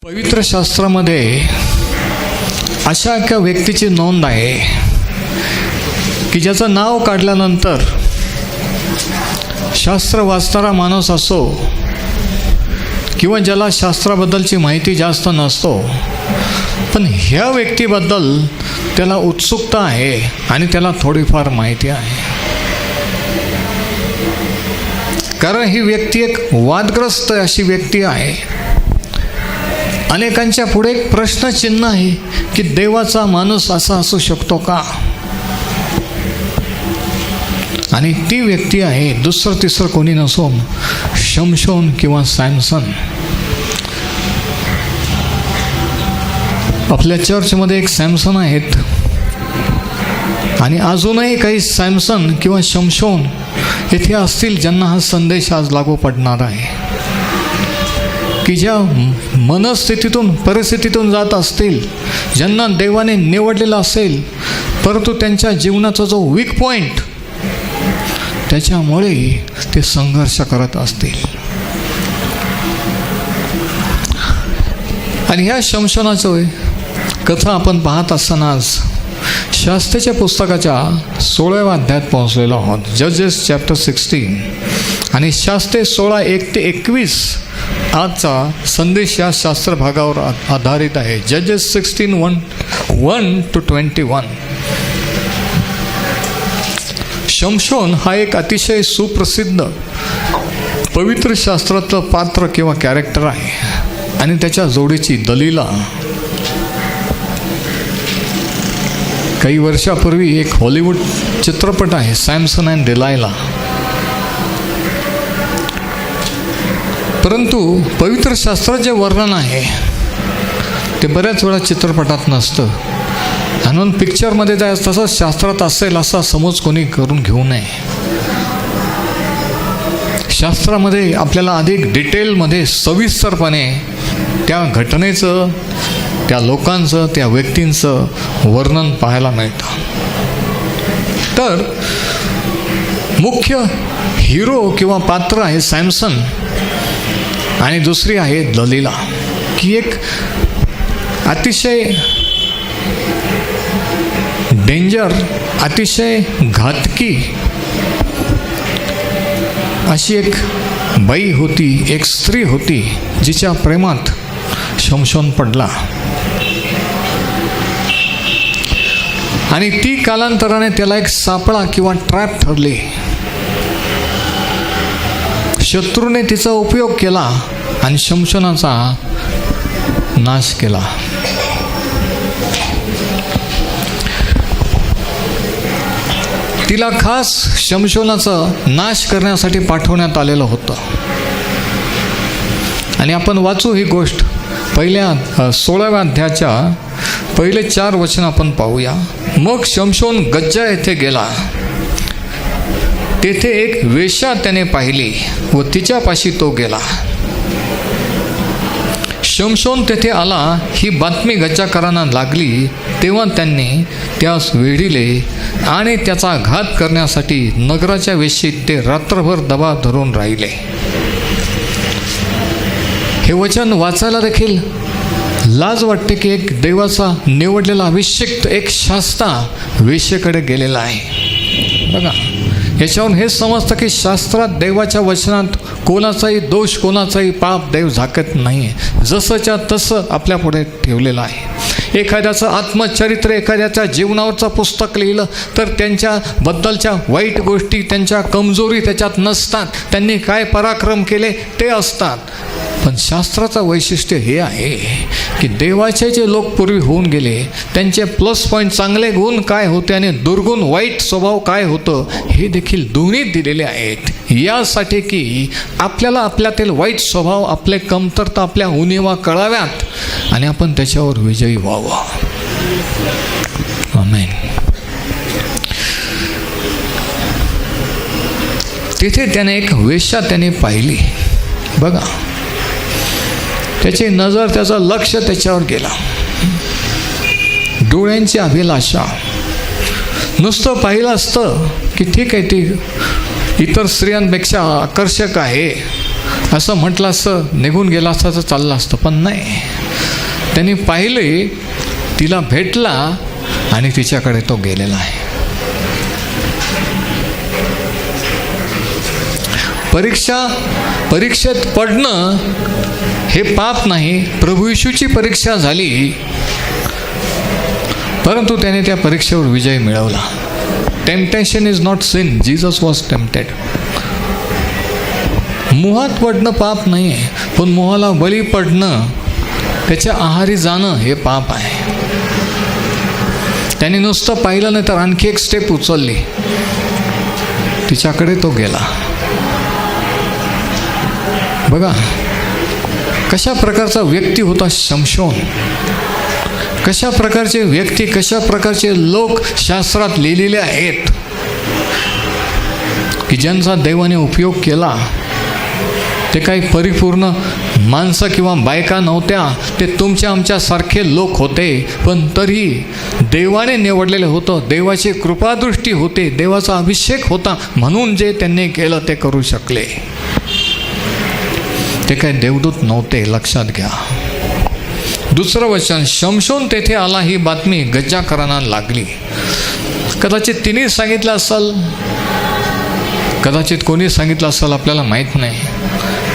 पवित्र शास्त्रामध्ये अशा एका व्यक्तीची नोंद आहे की ज्याचं नाव काढल्यानंतर शास्त्र वाचणारा माणूस असो किंवा ज्याला शास्त्राबद्दलची माहिती जास्त नसतो, पण ह्या व्यक्तीबद्दल त्याला उत्सुकता आहे आणि त्याला थोडीफार माहिती आहे. कारण ही व्यक्ती एक वादग्रस्त अशी व्यक्ती आहे. अनेकांच्या पुढे एक प्रश्नचिन्ह आहे की देवाचा माणूस असा असू शकतो का? आणि ती व्यक्ती आहे दुसरं तिसरं कोणी नसून शमशोन किंवा सॅमसन. आपल्या चर्चमध्ये एक सॅमसन आहेत आणि अजूनही काही सॅमसन किंवा शमशोन येथे असतील ज्यांना हा संदेश आज लागू पडणार आहे, की ज्या मनस्थितीतून परिस्थितीतून जात असतील, ज्यांना देवाने निवडलेलं असेल, परंतु त्यांच्या जीवनाचा जो वीक पॉईंट त्याच्यामुळे ते संघर्ष करत असतील. आणि ह्या शमशोनाचं कथा आपण पाहत असताना आज शास्त्राच्या पुस्तकाच्या 16व्या अध्यायात पोहोचलेलो आहोत. जजेस चॅप्टर 16 आणि शास्त्रे 16:1-21 आजचा संदेश या शास्त्र भागावर आधारित आहे. जजेस 16:1-21. शमशोन हा एक अतिशय सुप्रसिद्ध पवित्र शास्त्रातलं पात्र किंवा कॅरेक्टर आहे आणि त्याच्या जोडीची दलीला. काही वर्षापूर्वी एक हॉलिवूड चित्रपट आहे सॅमसन अँड डिलायला, परंतु पवित्र शास्त्रात जे वर्णन आहे ते बऱ्याच वेळा चित्रपटात नसतं. म्हणून पिक्चरमध्ये जाय तसं शास्त्रात असेल असा समज कोणी करून घेऊ नये. शास्त्रामध्ये आपल्याला अधिक डिटेलमध्ये सविस्तरपणे त्या घटनेचं, त्या लोकांचं, त्या व्यक्तींचं वर्णन पाहायला मिळतं. तर मुख्य हिरो किंवा पात्र आहे सॅमसन आणि दुसरी आहे दलीला, की एक अतिशय डेंजर, अतिशय घातकी अशी एक बाई होती, एक स्त्री होती जिच्या प्रेमात शमशोन पडला. आणि ती कालांतराने त्याला एक सापळा किंवा ट्रॅप ठरली. शत्रूने तिचा उपयोग केला आणि शमशोनाचा नाश केला. तिला खास शमशोनाचा नाश करण्यासाठी पाठवण्यात आलेलं होतं. आणि आपण वाचू ही गोष्ट. पहिल्या 16व्या अध्यायाच्या पहिले 4 वचन आपण पाहूया. मग शमशोन गज्जा येथे गेला. तेथे एक वेश्या त्याने पाहिली व तिच्यापाशी तो गेला. शमशोन तेथे आला ही बातमी गज्जाकारांना लागली, तेव्हा त्यांनी त्यास वेढिले आणि त्याचा घात करण्यासाठी नगराच्या वेशीत ते रात्रभर दबा धरून राहिले. हे वचन वाचायला देखील लाज वाटते की एक देवाचा निवडलेला अभिषिक्त एक शास्ता वेश्येकडे गेलेला आहे. बघा, याच्यावरून हे समजतं की शास्त्रात देवाच्या वचनात कोणाचाही दोष, कोणाचाही पाप देव झाकत नाही. जसंच्या तसं आपल्या पुढे ठेवलेलं आहे. एखाद्याचं आत्मचरित्र, एखाद्याच्या जीवनावरचं पुस्तक लिहिलं तर त्यांच्याबद्दलच्या वाईट गोष्टी, त्यांच्या कमजोरी त्याच्यात नसतात. त्यांनी काय पराक्रम केले ते असतात. पण शास्त्राचं वैशिष्ट्य हे आहे की देवाचे जे लोक पूर्वी होऊन गेले त्यांचे प्लस पॉईंट, चांगले गुण काय होते आणि दुर्गुण, वाईट स्वभाव काय होतं हे देखील दोन्ही दिलेले आहेत. यासाठी की आपल्याला आपल्यातील वाईट स्वभाव, आपले कमतरता, आपल्या उणिवा कळाव्यात आणि आपण त्याच्यावर विजयी व्हावं. आमेन. तिथे त्याने एक वेश्या त्याने पाहिली. बघा, त्याची नजर, त्याचं लक्ष त्याच्यावर गेला. डोळ्यांची अभिलाषा. नुसतं पाहिलं असतं की ठीक आहे, ती इतर स्त्रियांपेक्षा आकर्षक आहे, असं म्हटलं असतं, निघून गेला असता तर चाललं असतं, पण नाही. त्यांनी पाहिले, तिला भेटला आणि तिच्याकडे तो गेलेला आहे. परीक्षेत पडणं हे पाप नाही. प्रभू येशूची परीक्षा झाली, परंतु त्याने त्या परीक्षेवर विजय मिळवला. Temptation is not sin. Jesus was tempted. मोहात पडणं पाप नाही आहे, पण मोहाला बळी पडणं, त्याच्या आहारी जाणं हे पाप आहे. त्याने नुसतं पाहिलं नाही तर आणखी एक स्टेप उचलली, तिच्याकडे तो गेला. बघा कशा प्रकारचा व्यक्ती होता शमशोन. कशा प्रकारचे व्यक्ती, कशा प्रकारचे लोक शास्त्रात लिहिलेले आहेत की ज्यांचा देवाने उपयोग केला. ते काही परिपूर्ण माणसं किंवा बायका नव्हत्या, ते तुमच्या आमच्यासारखे लोक होते, पण तरी देवाने निवडलेले होतं. देवाची कृपादृष्टी होते, देवाचा अभिषेक होता, म्हणून जे त्यांनी केलं ते करू शकले. ते काही देवदूत नव्हते, लक्षात घ्या. दुसरं वचन, शमशोन तेथे आला ही बातमी गज्जाकरांना लागली. कदाचित तिने सांगितलं असेल, कदाचित कोणी सांगितलं असेल, आपल्याला माहीत नाही.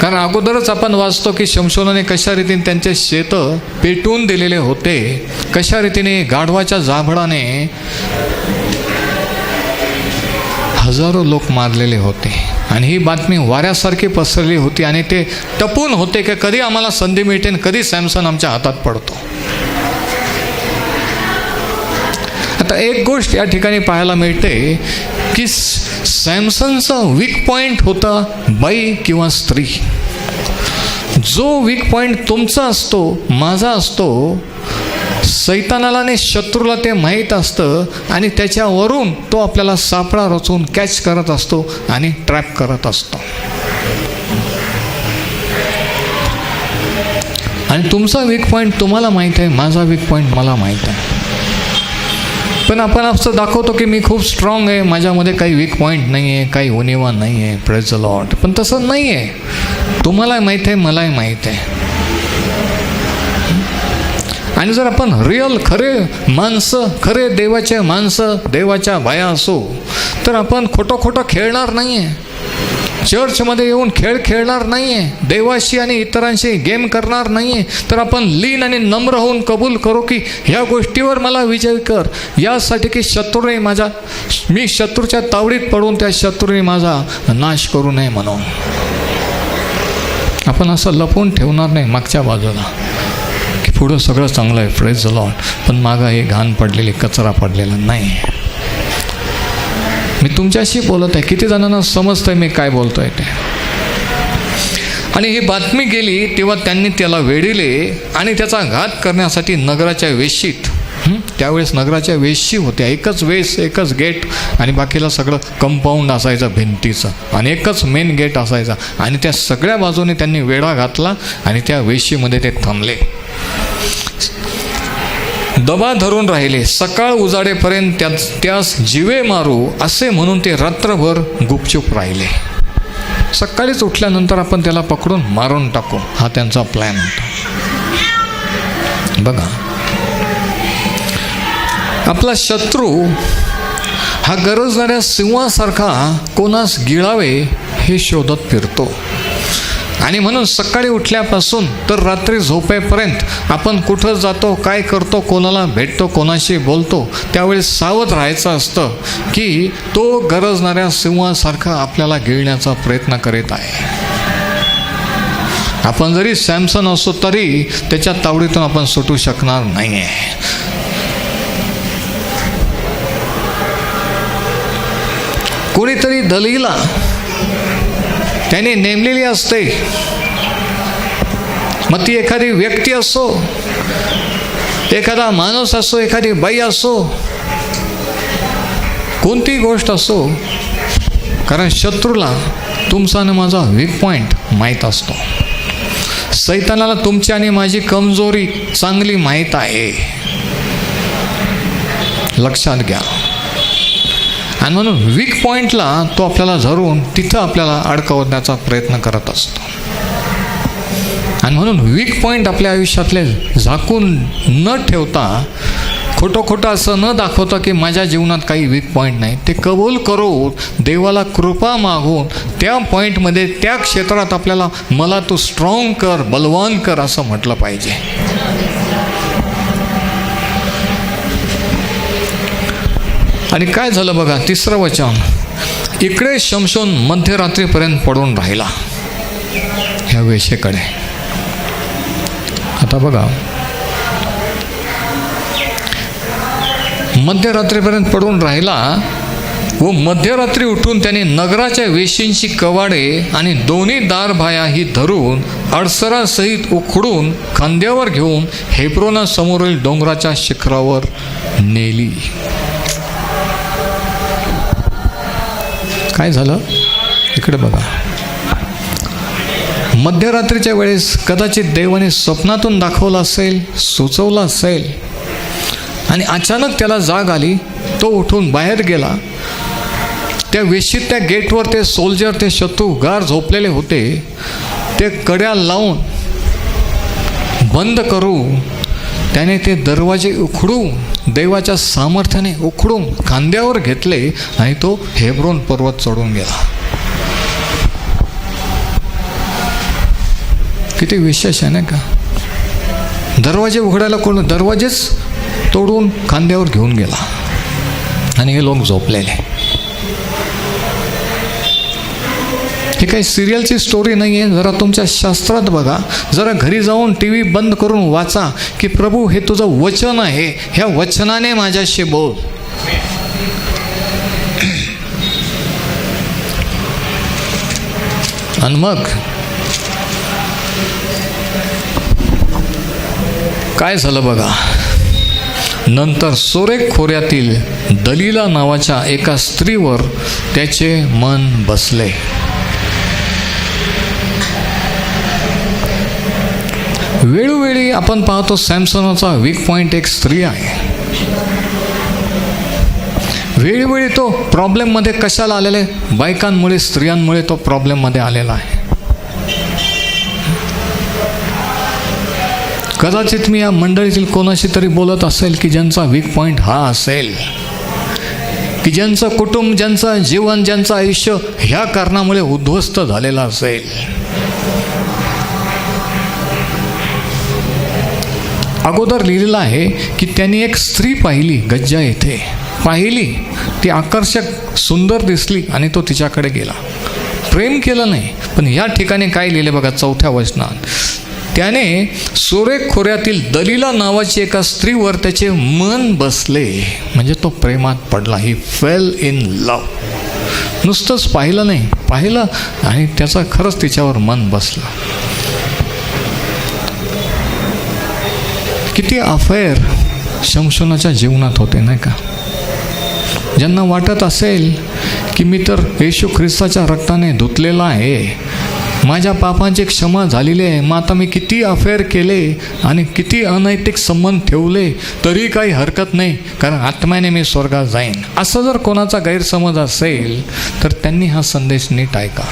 कारण अगोदरच आपण वाचतो की शमशोनाने कशा रीतीने त्यांचे शेतं पेटवून दिलेले होते, कशा रीतीने गाढवाच्या जाभडाने हजारो लोक मारलेले होते. आणि ही बातमी वाऱ्यासारखी पसरली होती आणि ते टपून होते की कधी आम्हाला संधी मिळते, कधी सॅमसन आमच्या हातात पडतो. आता एक गोष्ट या ठिकाणी पाहायला मिळते की सॅमसनचा वीक पॉईंट होता बाई किंवा स्त्री. जो वीक पॉईंट तुमचा असतो, माझा असतो, सैतानाला आणि शत्रूला ते माहीत असतं आणि त्याच्यावरून तो आपल्याला सापळा रचून कॅच करत असतो आणि ट्रॅप करत असतो. आणि तुमचा वीक पॉईंट तुम्हाला माहीत आहे, माझा वीक पॉईंट मला माहीत आहे. पण आपण असं दाखवतो की मी खूप स्ट्रॉंग आहे, माझ्यामध्ये काही वीक पॉईंट नाही आहे, काही उणिवा नाही आहे. Praise the Lord. पण तसं नाही आहे. तुम्हालाही माहीत आहे, मलाही माहीत आहे. आणि जर आपण रिअल खरे माणसं, खरे देवाचे माणसं, देवाच्या बाया असो, तर आपण खोटं खेळणार नाही आहे. चर्चमध्ये येऊन खेळ खेळणार नाही आहे. देवाशी आणि इतरांशी गेम करणार नाही आहे. तर आपण लीन आणि नम्र होऊन कबूल करू की ह्या गोष्टीवर मला विजय कर, यासाठी की शत्रूने मी शत्रूच्या तावडीत पडून त्या शत्रूने माझा नाश करू नये म्हणून. आपण असं लपवून ठेवणार नाही मागच्या बाजूला की पुढं सगळं चांगलं आहे, प्रेज द लॉर्ड, पण मागं हे घाण पडलेली, कचरा पडलेला नाही. मी तुमच्याशी बोलत आहे, किती जणांना समजतंय मी काय बोलतोय ते. आणि ही बातमी गेली तेव्हा त्यांनी त्याला वेढिले आणि त्याचा घात करण्यासाठी नगराच्या वेशीत, त्यावेळेस नगराच्या वेशी होत्या, एकच वेस, एकच गेट आणि बाकीला सगळं कंपाऊंड असायचं भिंतीचं, आणि एकच मेन गेट असायचा. आणि त्या सगळ्या बाजूने त्यांनी वेढा घातला आणि त्या वेशीमध्ये ते थांबले, दबा धरून राहिले. सकाळ उजाडेपर्यंत त्यास जिवे मारू असे म्हणून ते रात्रभर गुपचूप राहिले. सकाळीच उठल्यानंतर आपण त्याला पकडून मारून टाकू, हा त्यांचा प्लॅन होता. बघा, आपला शत्रू हा गरजणाऱ्या सिंहासारखा कोणास गिळावे हे शोधत फिरतो. आणि म्हणून सकाळी उठल्यापासून तर रात्री झोपेपर्यंत आपण कुठं जातो, काय करतो, कोणाला भेटतो, कोणाशी बोलतो, त्यावेळेस सावध राहायचं असतं की तो गरजणाऱ्या सिंहासारखा आपल्याला गिळण्याचा प्रयत्न करीत आहे. आपण जरी सॅमसन असो तरी त्याच्या तावडीतून आपण सुटू शकणार नाही आहे. कोणीतरी दलीला त्याने नेमलेली असते, मग ती एखादी व्यक्ती असो, एखादा माणूस असो, एखादी बाई असो, कोणती गोष्ट असो, कारण शत्रूला तुमचा आणि माझा वीक पॉईंट माहीत असतो. सैतानाला तुमची आणि माझी कमजोरी चांगली माहीत आहे, लक्षात घ्या. आणि म्हणून वीक पॉईंटला तो आपल्याला धरून तिथं आपल्याला अडकवण्याचा प्रयत्न करत असतो. आणि म्हणून वीक पॉईंट आपल्या आयुष्यातले झाकून न ठेवता, खोटं असं न दाखवता की माझ्या जीवनात काही वीक पॉईंट नाही, ते कबूल करून देवाला कृपा मागून त्या पॉईंटमध्ये, त्या क्षेत्रात आपल्याला मला तू स्ट्रॉंग कर, बलवान कर असं म्हटलं पाहिजे. आणि काय झालं बघा, 3रं वचन, इकडे शमशोन मध्यरात्रीपर्यंत पडून राहिला ह्या वेश्येकडे. आता बघा, मध्यरात्रीपर्यंत पडून राहिला व मध्यरात्री उठून त्याने नगराच्या वेशींची कवाडे आणि दोन्ही दारभायाही धरून अडसरासहित उखडून खांद्यावर घेऊन हेब्रोना समोरील डोंगराच्या शिखरावर नेली. काय झालं इकडे बघा. मध्यरात्रीच्या वेळेस कदाचित देवाने स्वप्नातून दाखवलं असेल, सुचवलं असेल, आणि अचानक त्याला जाग आली. तो उठून बाहेर गेला. त्या वेशीत, त्या गेटवर ते सोल्जर, ते शत्रू गार झोपलेले होते. ते कड्या लावून बंद करू त्याने ते दरवाजे उखडून, देवाच्या सामर्थ्याने उखडून खांद्यावर घेतले आणि तो हेब्रोन पर्वत चढून गेला. किती विशेष आहे नाही का. दरवाजे उघडायला कोण, दरवाजेच तोडून खांद्यावर घेऊन गेला आणि हे लोक झोपलेले. ही काही सिरियलची स्टोरी नाही आहे. जरा तुमच्या शास्त्रात बघा, जरा घरी जाऊन TV बंद करून वाचा की प्रभू हे तुझं वचन आहे, ह्या वचनाने माझ्याशी बोल. आणि मग काय झालं बघा. नंतर सोरेक खोऱ्यातील दलीला नावाच्या एका स्त्रीवर त्याचे मन बसले. वेळोवेळी आपण पाहतो सॅमसनचा वीक पॉईंट एक स्त्री आहे. वेळोवेळी तो प्रॉब्लेममध्ये कशाला आलेला आहे? बायकांमुळे, स्त्रियांमुळे तो प्रॉब्लेममध्ये आलेला आहे. कदाचित मी या मंडळीतील कोणाशी तरी बोलत असेल की ज्यांचा वीक पॉईंट हा असेल, की ज्यांचं कुटुंब, ज्यांचं जीवन, ज्यांचं आयुष्य ह्या कारणामुळे उद्ध्वस्त झालेलं असेल. अगोदर लिहिलेलं आहे की त्यांनी एक स्त्री पाहिली, गज्जा येथे पाहिली, ती आकर्षक सुंदर दिसली आणि तो तिच्याकडे गेला. प्रेम केलं नाही. पण या ठिकाणी काय लिहिले बघा, 4थ्या वचनात, त्याने सोरेक खोऱ्यातील दलीला नावाची एका स्त्रीवर त्याचे मन बसले. म्हणजे तो प्रेमात पडला. ही फेल इन लव्ह. नुसतंच पाहिलं नाही, पाहिलं आणि त्याचं खरंच तिच्यावर मन बसलं. किती अफेअर शमशोनाच्या जीवनात होते नाही का. ज्यांना वाटत असेल की मी तर येशू ख्रिस्ताच्या रक्ताने धुतलेला आहे, माझ्या पापांची क्षमा झालेली आहे, मग आता मी किती अफेअर केले आणि किती अनैतिक संबंध ठेवले तरी काही हरकत नाही, कारण आत्म्याने मी स्वर्गात जाईन, असं जर कोणाचा गैरसमज असेल तर त्यांनी हा संदेश नीट ऐका.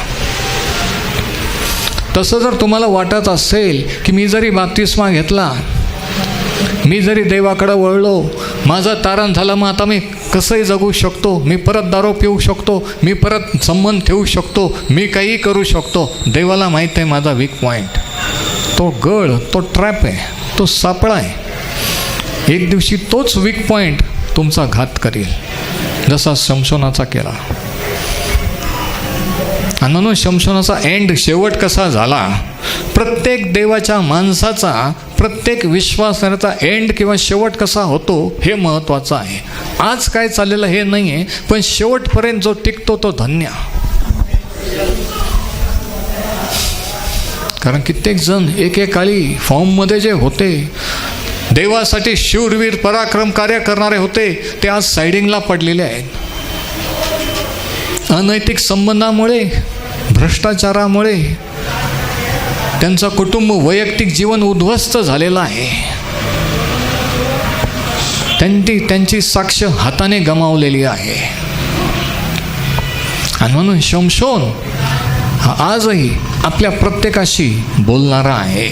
तसं जर तुम्हाला वाटत असेल की मी जरी बाप्तिस्मा घेतला, मी जरी देवाकडे वळलो, माझं तारण झालं, मग आता मी कसंही जगू शकतो, मी परत दारू पिऊ शकतो, मी परत संबंध ठेवू शकतो, मी काही करू शकतो. देवाला माहीत आहे माझा वीक पॉईंट. तो गळ, तो ट्रॅप आहे, तो सापळा आहे. एक दिवशी तोच वीक पॉईंट तुमचा घात करेल, जसा शमशोनाचा केला. आणि म्हणून शमशोनाचा एंड, शेवट कसा झाला, प्रत्येक देवाच्या माणसाचा, प्रत्येक विश्वासाचा एंड किंवा शेवट कसा होतो हे महत्त्वाचं आहे. आज काय चाललेलं हे नाही आहे, पण शेवटपर्यंत जो टिकतो तो धन्य. कारण कित्येक जण एकेकाळी फॉर्ममध्ये जे होते, देवासाठी शूरवीर पराक्रम कार्य करणारे होते, ते आज सायडिंगला पडलेले आहेत. अनैतिक संबंधामुळे, भ्रष्टाचारामुळे त्यांचं कुटुंब, वैयक्तिक जीवन उद्ध्वस्त झालेलं आहे. त्यांची साक्ष हाताने गमावलेली आहे. आणि म्हणून शमशोन हा आजही आपल्या प्रत्येकाशी बोलणारा आहे.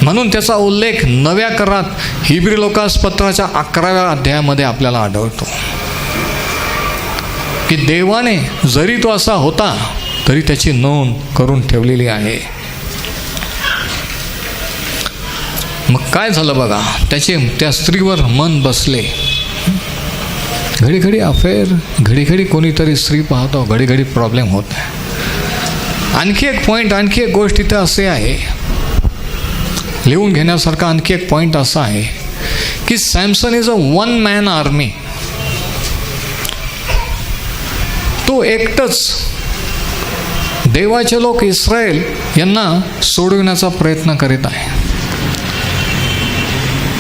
म्हणून त्याचा उल्लेख नव्या करारात हिब्री लोकासपत्राच्या 11व्या अध्यायामध्ये आपल्याला आढळतो की देवाने जरी तो असा होता तरी त्याची नोंद करून ठेवलेली आहे. मग काय झालं बघा, त्या स्त्रीवर मन बसले. घडी घडी अफेअर, घडी घडी कोणीतरी स्त्री पाहतो, घडी घडी प्रॉब्लेम होत आहे. आणखी एक पॉईंट, आणखी एक गोष्ट इथं असे आहे, लिहून घेण्यासारखा आणखी एक पॉईंट असा आहे की Samson is a one man army. तो एकटंच देवाचे लोक इस्रायल यांना सोडविण्याचा प्रयत्न करीत आहे.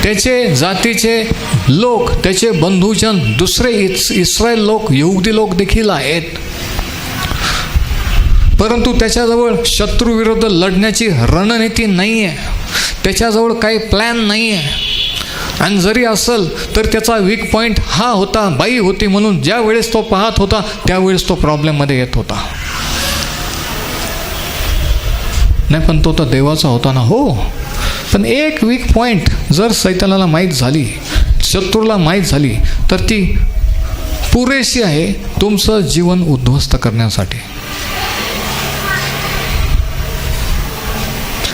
त्याचे जातीचे लोक, त्याचे बंधुजन, दुसरे इस्रायल लोक, यहुदी लोक देखील आहेत. परंतु त्याच्याजवळ शत्रूविरुद्ध लढण्याची रणनीती नाही आहे, त्याच्याजवळ काही प्लॅन नाही आहे. आणि जरी असेल तर त्याचा वीक पॉईंट हा होता, बाई होती म्हणून ज्या वेळेस तो पाहत होता त्यावेळेस तो प्रॉब्लेममध्ये येत होता. नाही, पण तो तर देवाचा होता ना. हो, पण एक वीक पॉईंट जर सैतानाला माहीत झाली, शत्रूला माहीत झाली, तर ती पुरेशी आहे तुमचं जीवन उद्ध्वस्त करण्यासाठी.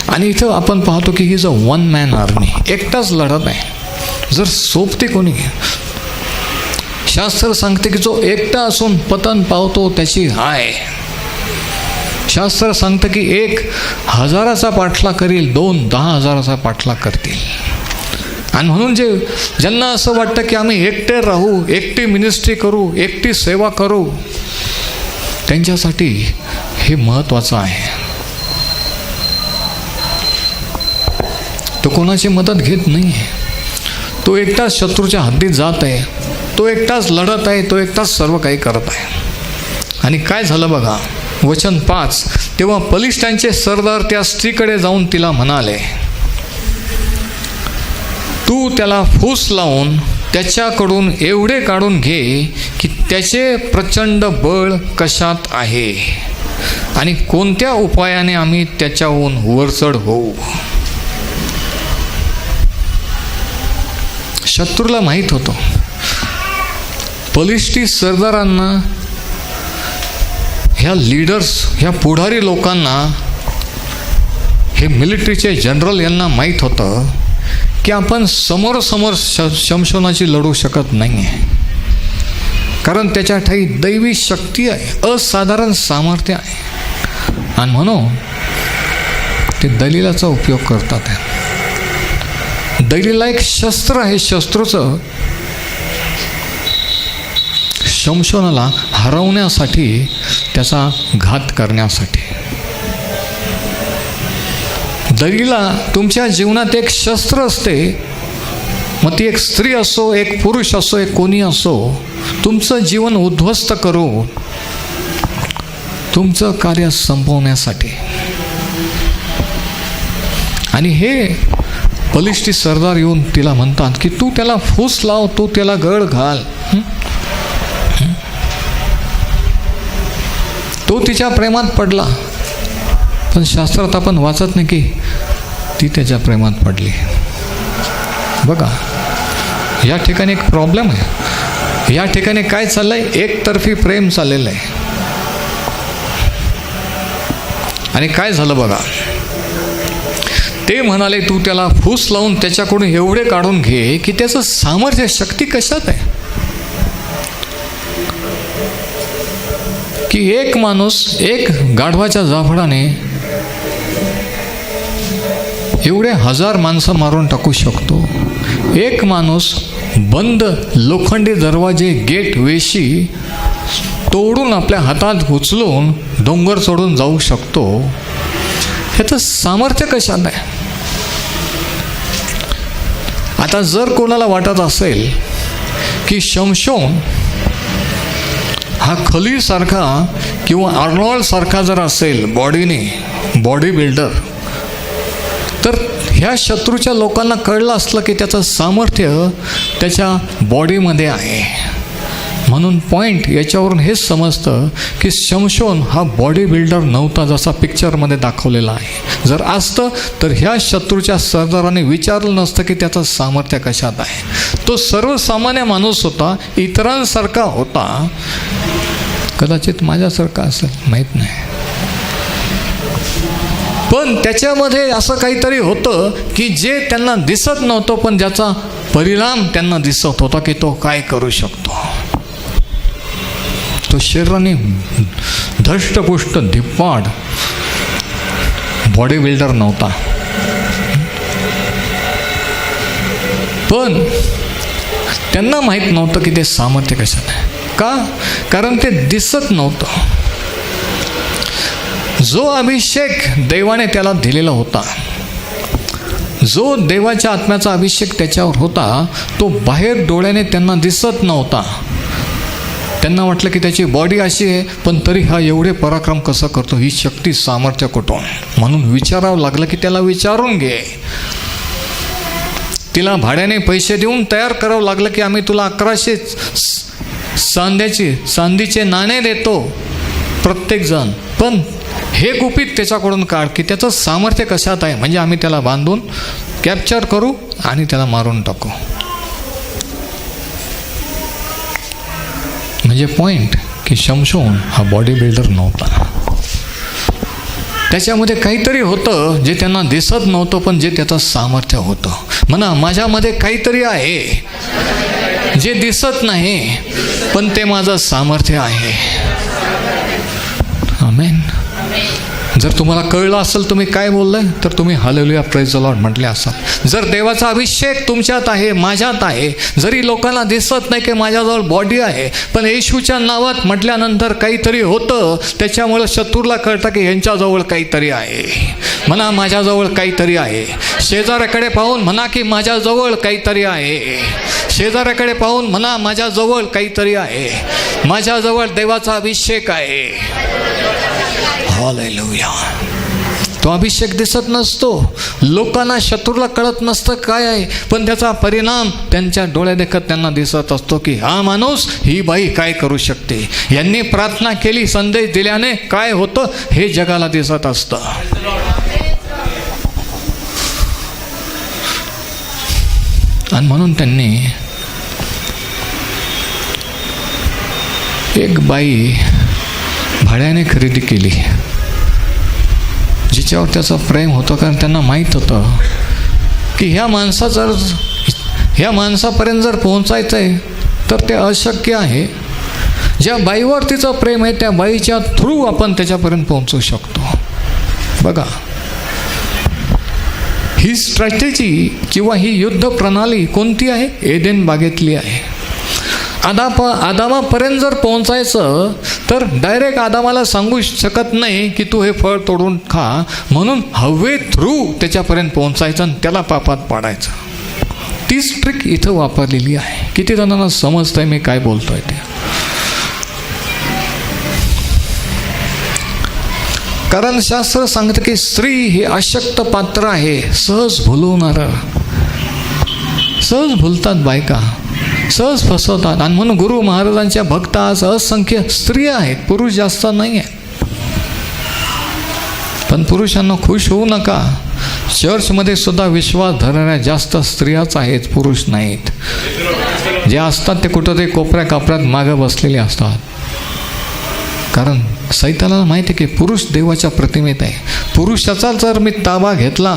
आणि इथं आपण पाहतो की he is a one man army, एकटाच लढत आहे. जर सोबते कोणी, शास्त्र सांगते की जो एकटा असून पतन पावतो त्याची हाय. शास्त्र सांगतं की 1,000चा पाठलाग करील, 2 10,000चा पाठलाग करतील. आणि म्हणून ज्यांना असं वाटतं की आम्ही एकटे राहू, एकटी मिनिस्ट्री करू, एकटी सेवा करू, त्यांच्यासाठी हे महत्त्वाचं आहे. तो कोणाची मदत घेत नाही आहे, तो एकटाच शत्रूच्या हद्दीत जात आहे, तो एकटाच लढत आहे, तो एकटाच सर्व काही करत आहे. आणि काय झालं बघा, वचन 5, तेव्हा बलिष्ठांचे सरदार त्या स्त्रीकडे जाऊन तिला म्हणाले, तू त्याला फूस लावून त्याच्याकडून एवढे काढून घे की त्याचे प्रचंड बळ कशात आहे आणि कोणत्या उपायाने आम्ही त्याच्याहून वरचढ होऊ. शत्रूला माहीत होतं, बलिष्ठी सरदारांना, ह्या लीडर्स, ह्या पुढारी लोकांना, हे मिलिटरीचे जनरल यांना माहीत होतं की आपण समोरासमोर शमशोनाची लढू शकत नाही आहे, कारण त्याच्या ठाई दैवी शक्ती आहे, असाधारण सामर्थ्य आहे. आणि म्हणून ते दलिलाचा उपयोग करतात. दलिला एक शस्त्र आहे, शस्त्राचं शमशोनाला हरवण्यासाठी, त्याचा घात करण्यासाठी. दलिला तुमच्या जीवनात एक शस्त्र असते, मग ती एक स्त्री असो, एक पुरुष असो, एक कोणी असो, तुमचं जीवन उद्ध्वस्त करू, तुमचं कार्य संपवण्यासाठी. आणि हे बलिष्ठी सरदार येऊन तिला म्हणतात की तू त्याला फूस लाव, तू त्याला गळ घाल. तो तिच्या प्रेमात पडला, पण शास्त्रात आपण वाचत नाही की ती त्याच्या प्रेमात पडली. बघा, या ठिकाणी एक प्रॉब्लेम आहे. या ठिकाणी काय चाललंय, एकतर्फी प्रेम चाललेलं आहे. आणि काय झालं बघा, ते म्हणाले तू त्याला फूस लावून त्याच्याकडून एवढे काढून घे की त्याचं सामर्थ्य, शक्ती कशात आहे की एक माणूस एक गाढवाच्या जाफडाने एवढे 1000 माणसं मारून टाकू शकतो. एक माणूस बंद लोखंडी दरवाजे, गेट, वेशी तोडून आपल्या हातात उचलून डोंगर चढून जाऊ शकतो. ह्याचं सामर्थ्य कशात आहे. आता जर कोणाला वाटत असेल की शमशोन हा खलीसारखा किंवा आर्नॉल्ड सारखा जर असेल बॉडीने, बॉडी बिल्डर, तर ह्या शत्रूच्या लोकांना कळलं असलं की त्याचं सामर्थ्य त्याच्या बॉडीमध्ये आहे. म्हणून पॉईंट याच्यावरून हेच समजतं की शमशोन हा बॉडी बिल्डर नव्हता जसा पिक्चरमध्ये दाखवलेला आहे. जर असतं तर ह्या शत्रूच्या सरदाराने विचारलं नसतं की त्याचं सामर्थ्य कशात आहे. तो सर्वसामान्य माणूस होता, इतरांसारखा होता, कदाचित माझ्यासारखा असेल, माहीत नाही. पण त्याच्यामध्ये असं काहीतरी होतं की जे त्यांना दिसत नव्हतं, पण ज्याचा परिणाम त्यांना दिसत होता की तो काय करू शकतो. तो शरीराने धष्टपुष्ट धिप्पाड बॉडी बिल्डर नव्हता, पण त्यांना माहीत नव्हतं की ते सामर्थ्य कशात आहे. का? कारण ते दिसत नव्हतं. जो अभिषेक देवाने त्याला दिलेला होता, जो देवाच्या आत्म्याचा अभिषेक त्याच्यावर होता, तो बाहेर डोळ्याने त्यांना दिसत नव्हता. त्यांना वाटलं की त्याची बॉडी अशी आहे, पण तरी हा एवढे पराक्रम कसं करतो, ही शक्ती सामर्थ्य कुठून. म्हणून विचारावं लागलं की त्याला विचारून घे. तिला भाड्याने पैसे देऊन तयार करावं लागलं की आम्ही तुला 1100 चांदीचे नाणे देतो प्रत्येक जण, पण हे गुपित त्याच्याकडून काढ की त्याचं सामर्थ्य कशात आहे, म्हणजे आम्ही त्याला बांधून कॅप्चर करू आणि त्याला मारून टाकू. म्हणजे पॉईंट की शमशोन हा बॉडी बिल्डर नव्हता. त्याच्यामध्ये काहीतरी होतं जे त्यांना दिसत नव्हतं, पण जे त्याचं सामर्थ्य होतं. म्हणा, माझ्यामध्ये काहीतरी आहे जे दिसत नाही, पण ते माझं सामर्थ्य आहे. आमेन. जर तुम्हाला कळलं असेल तुम्ही काय बोललाय, तर तुम्ही हालेलुया प्रेज द लॉर्ड म्हटले असाल. जर देवाचा अभिषेक तुमच्यात आहे, माझ्यात आहे, जरी लोकांना दिसत नाही की माझ्याजवळ बॉडी आहे, पण येशूच्या नावात म्हटल्यानंतर काहीतरी होतं. त्याच्यामुळं शत्रूला कळतं की यांच्याजवळ काहीतरी आहे. म्हणा, माझ्याजवळ काहीतरी आहे. शेजाऱ्याकडे पाहून म्हणा की माझ्याजवळ काहीतरी आहे. शेजाऱ्याकडे पाहून म्हणा माझ्याजवळ काहीतरी आहे. माझ्याजवळ देवाचा अभिषेक आहे. हालेलुया. तो अभिषेक दिसत नसतो, लोकांना, शत्रूला कळत नसतं काय आहे, पण त्याचा परिणाम त्यांच्या डोळ्यादेखत त्यांना दिसत असतो की हा माणूस, ही बाई काय करू शकते. यांनी प्रार्थना केली, संदेश दिल्याने काय होतं हे जगाला दिसत असतं. आणि म्हणून त्यांनी एक बाई भाड्याने खरेदी केली, जिच्यावर त्याचं प्रेम होतं. कारण त्यांना माहीत होतं की ह्या माणसापर्यंत जर पोहोचायचं आहे तर ते अशक्य आहे. ज्या बाईवर तिचं प्रेम आहे त्या बाईच्या थ्रू आपण त्याच्यापर्यंत पोहोचू शकतो. बघा, ही स्ट्रॅटेजी किंवा ही युद्ध प्रणाली कोणती आहे? एदेन बागेतली आहे. आदामापर्यंत जर पोहोचायचं तर डायरेक्ट आदामाला सांगू शकत नाही की तू हे फळ तोडून खा, म्हणून हवे थ्रू त्याच्यापर्यंत पोहोचायचं आणि त्याला पापात पाडायचं. तीच ट्रिक इथं वापरलेली आहे. किती जणांना समजतंय मी काय बोलतोय ते? कारण शास्त्र सांगतं की स्त्री ही अशक्त पात्र आहे, सहज भुलवणारं. सहज भुलतात बायका, सहज फसवतात. आणि म्हणून गुरु महाराजांच्या भक्त आज असंख्य स्त्रिया आहेत, पुरुष जास्त नाही आहेत. पण पुरुषांना खुश होऊ नका, चर्चमध्ये सुद्धा विश्वास धरणाऱ्या जास्त स्त्रियाच आहेत, पुरुष नाहीत. जे असतात ते कुठंतरी कोपऱ्या कापऱ्यात मागं बसलेले असतात. कारण सैतानाला माहिती आहे की पुरुष देवाच्या प्रतिमेत आहे. पुरुषाचा जर मी ताबा घेतला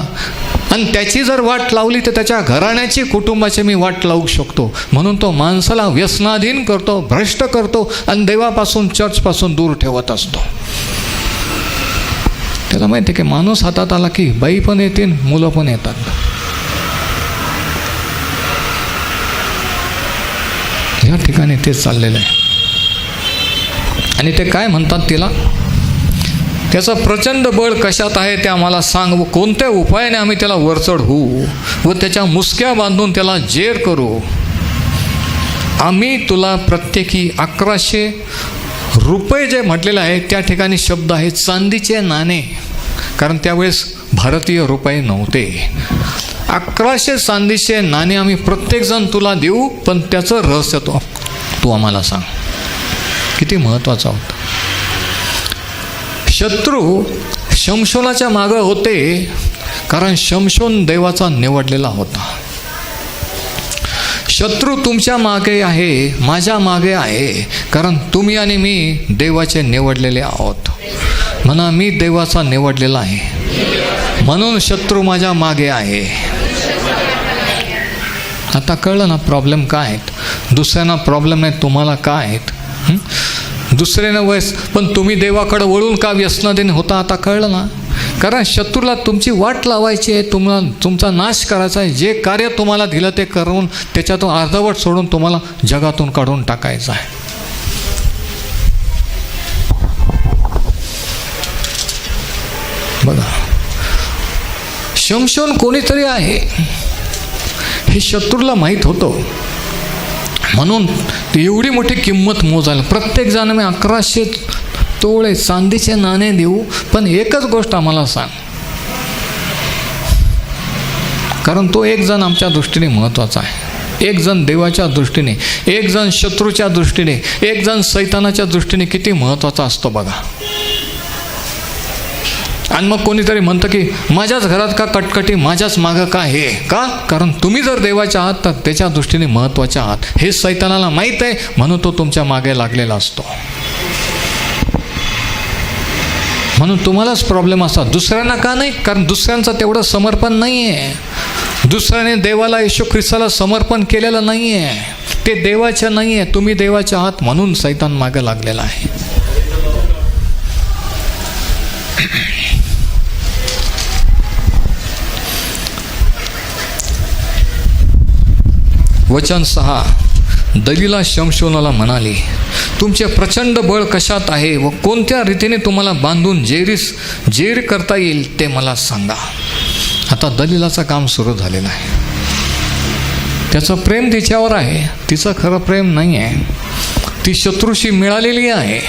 आणि त्याची जर वाट लावली तर त्याच्या घराण्याची, कुटुंबाची मी वाट लावू शकतो. म्हणून तो माणसाला व्यसनाधीन करतो, भ्रष्ट करतो आणि देवापासून, चर्चपासून दूर ठेवत असतो. त्याला माहिती आहे की माणूस हातात आला की बाई पण येते, मुलं पण येतात. या ठिकाणी तेच चाललेलं आहे. आणि ते काय म्हणतात तिला, त्याचं प्रचंड बळ कशात आहे ते आम्हाला सांग, व कोणत्या उपायाने आम्ही त्याला वरचढ होऊ व त्याच्या मुसक्या बांधून त्याला जेर करू. आम्ही तुला प्रत्येकी 1100 रुपये जे म्हटलेलं आहे त्या ठिकाणी शब्द आहे चांदीचे नाणे, कारण त्यावेळेस भारतीय रुपये नव्हते. 1100 चांदीचे नाणे आम्ही प्रत्येकजण तुला देऊ, पण त्याचं रहस्य तू आम्हाला सांग. किती महत्त्वाचा होता. शत्रू शमशोनाच्या मागं होते कारण शमशोन देवाचा निवडलेला होता. शत्रू तुमच्या मागे आहे, माझ्या मागे आहे, कारण तुम्ही आणि मी देवाचे निवडलेले आहोत. म्हणा, मी देवाचा निवडलेला आहे म्हणून शत्रू माझ्या मागे आहे. आता कळलं ना प्रॉब्लेम काय आहेत. दुसऱ्यांना प्रॉब्लेम नाही, तुम्हाला काय आहेत. दुसऱ्यानं वयस पण तुम्ही देवाकडे वळून का व्यसनाधीन होता. आता कळलं ना. कारण शत्रूला तुमची वाट लावायची आहे, तुमचा नाश करायचा आहे. जे कार्य तुम्हाला दिलं ते करून त्याच्यातून अर्धवट सोडून तुम्हाला जगातून काढून टाकायचं आहे. बघा, शमशोन कोणीतरी आहे हे शत्रूला माहीत होतं, म्हणून एवढी मोठी किंमत मोजायला. प्रत्येक जण मी 1100 तोळे चांदीचे नाणे देऊ, पण एकच गोष्ट आम्हाला सांग. कारण तो एक जण आमच्या दृष्टीने महत्त्वाचा आहे. एक जण देवाच्या दृष्टीने, एक जण शत्रूच्या दृष्टीने, एक जण सैतानाच्या दृष्टीने किती महत्त्वाचा असतो बघा. आणि मग कोणीतरी म्हणतं की माझ्याच घरात का कटकटी, माझ्याच मागं का हे का. कारण तुम्ही जर देवाच्या आहात तर त्याच्या दृष्टीने महत्त्वाचे आहात. हे सैतानाला माहीत आहे, म्हणून तो तुमच्या मागे लागलेला असतो. म्हणून तुम्हालाच प्रॉब्लेम असतात. दुसऱ्यांना का नाही. कारण दुसऱ्यांचं तेवढं समर्पण नाही आहे. दुसऱ्याने देवाला, येशू ख्रिस्ताला समर्पण केलेलं नाही आहे. ते देवाचं नाही आहे, तुम्ही देवाचे आहात, म्हणून सैतान मागे लागलेला आहे. वचन 6. दलीला शमशोनाला म्हणाली, तुमचे प्रचंड बळ कशात आहे व कोणत्या रीतीने तुम्हाला बांधून जेर करता येईल ते मला सांगा. आता दलीलाचं काम सुरू झालेलं आहे. त्याचं प्रेम तिच्यावर आहे, तिचं खरं प्रेम नाही आहे. ती शत्रूशी मिळालेली आहे.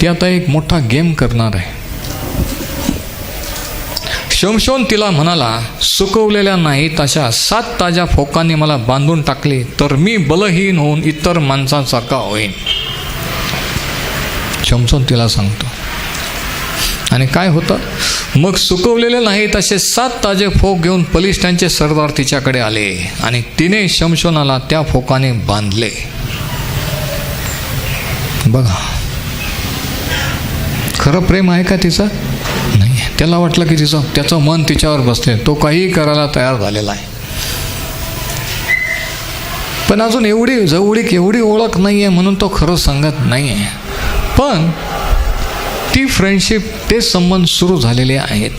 ती आता एक मोठा गेम करणार आहे. शमशोन तिला म्हणाला, सुकवलेल्या नाहीत अशा 7 ताज्या फोकांनी मला बांधून टाकले तर मी बलहीन होऊन इतर माणसांसारखा होईन. शमशोन तिला सांगतो. आणि काय होतं मग. सुकवलेले नाहीत असे 7 ताजे फोक घेऊन बलिष्ठांचे सरदार तिच्याकडे आले आणि तिने शमशोनाला त्या फोकाने बांधले. बघा, खरं प्रेम आहे का तिचं. त्याला वाटलं की त्याचं मन तिच्यावर बसले, तो काहीही करायला तयार झालेला आहे. पण अजून एवढी जवळीक, एवढी ओळख नाही आहे म्हणून तो खरं सांगत नाही आहे. पण ती फ्रेंडशिप, ते संबंध सुरू झालेले आहेत.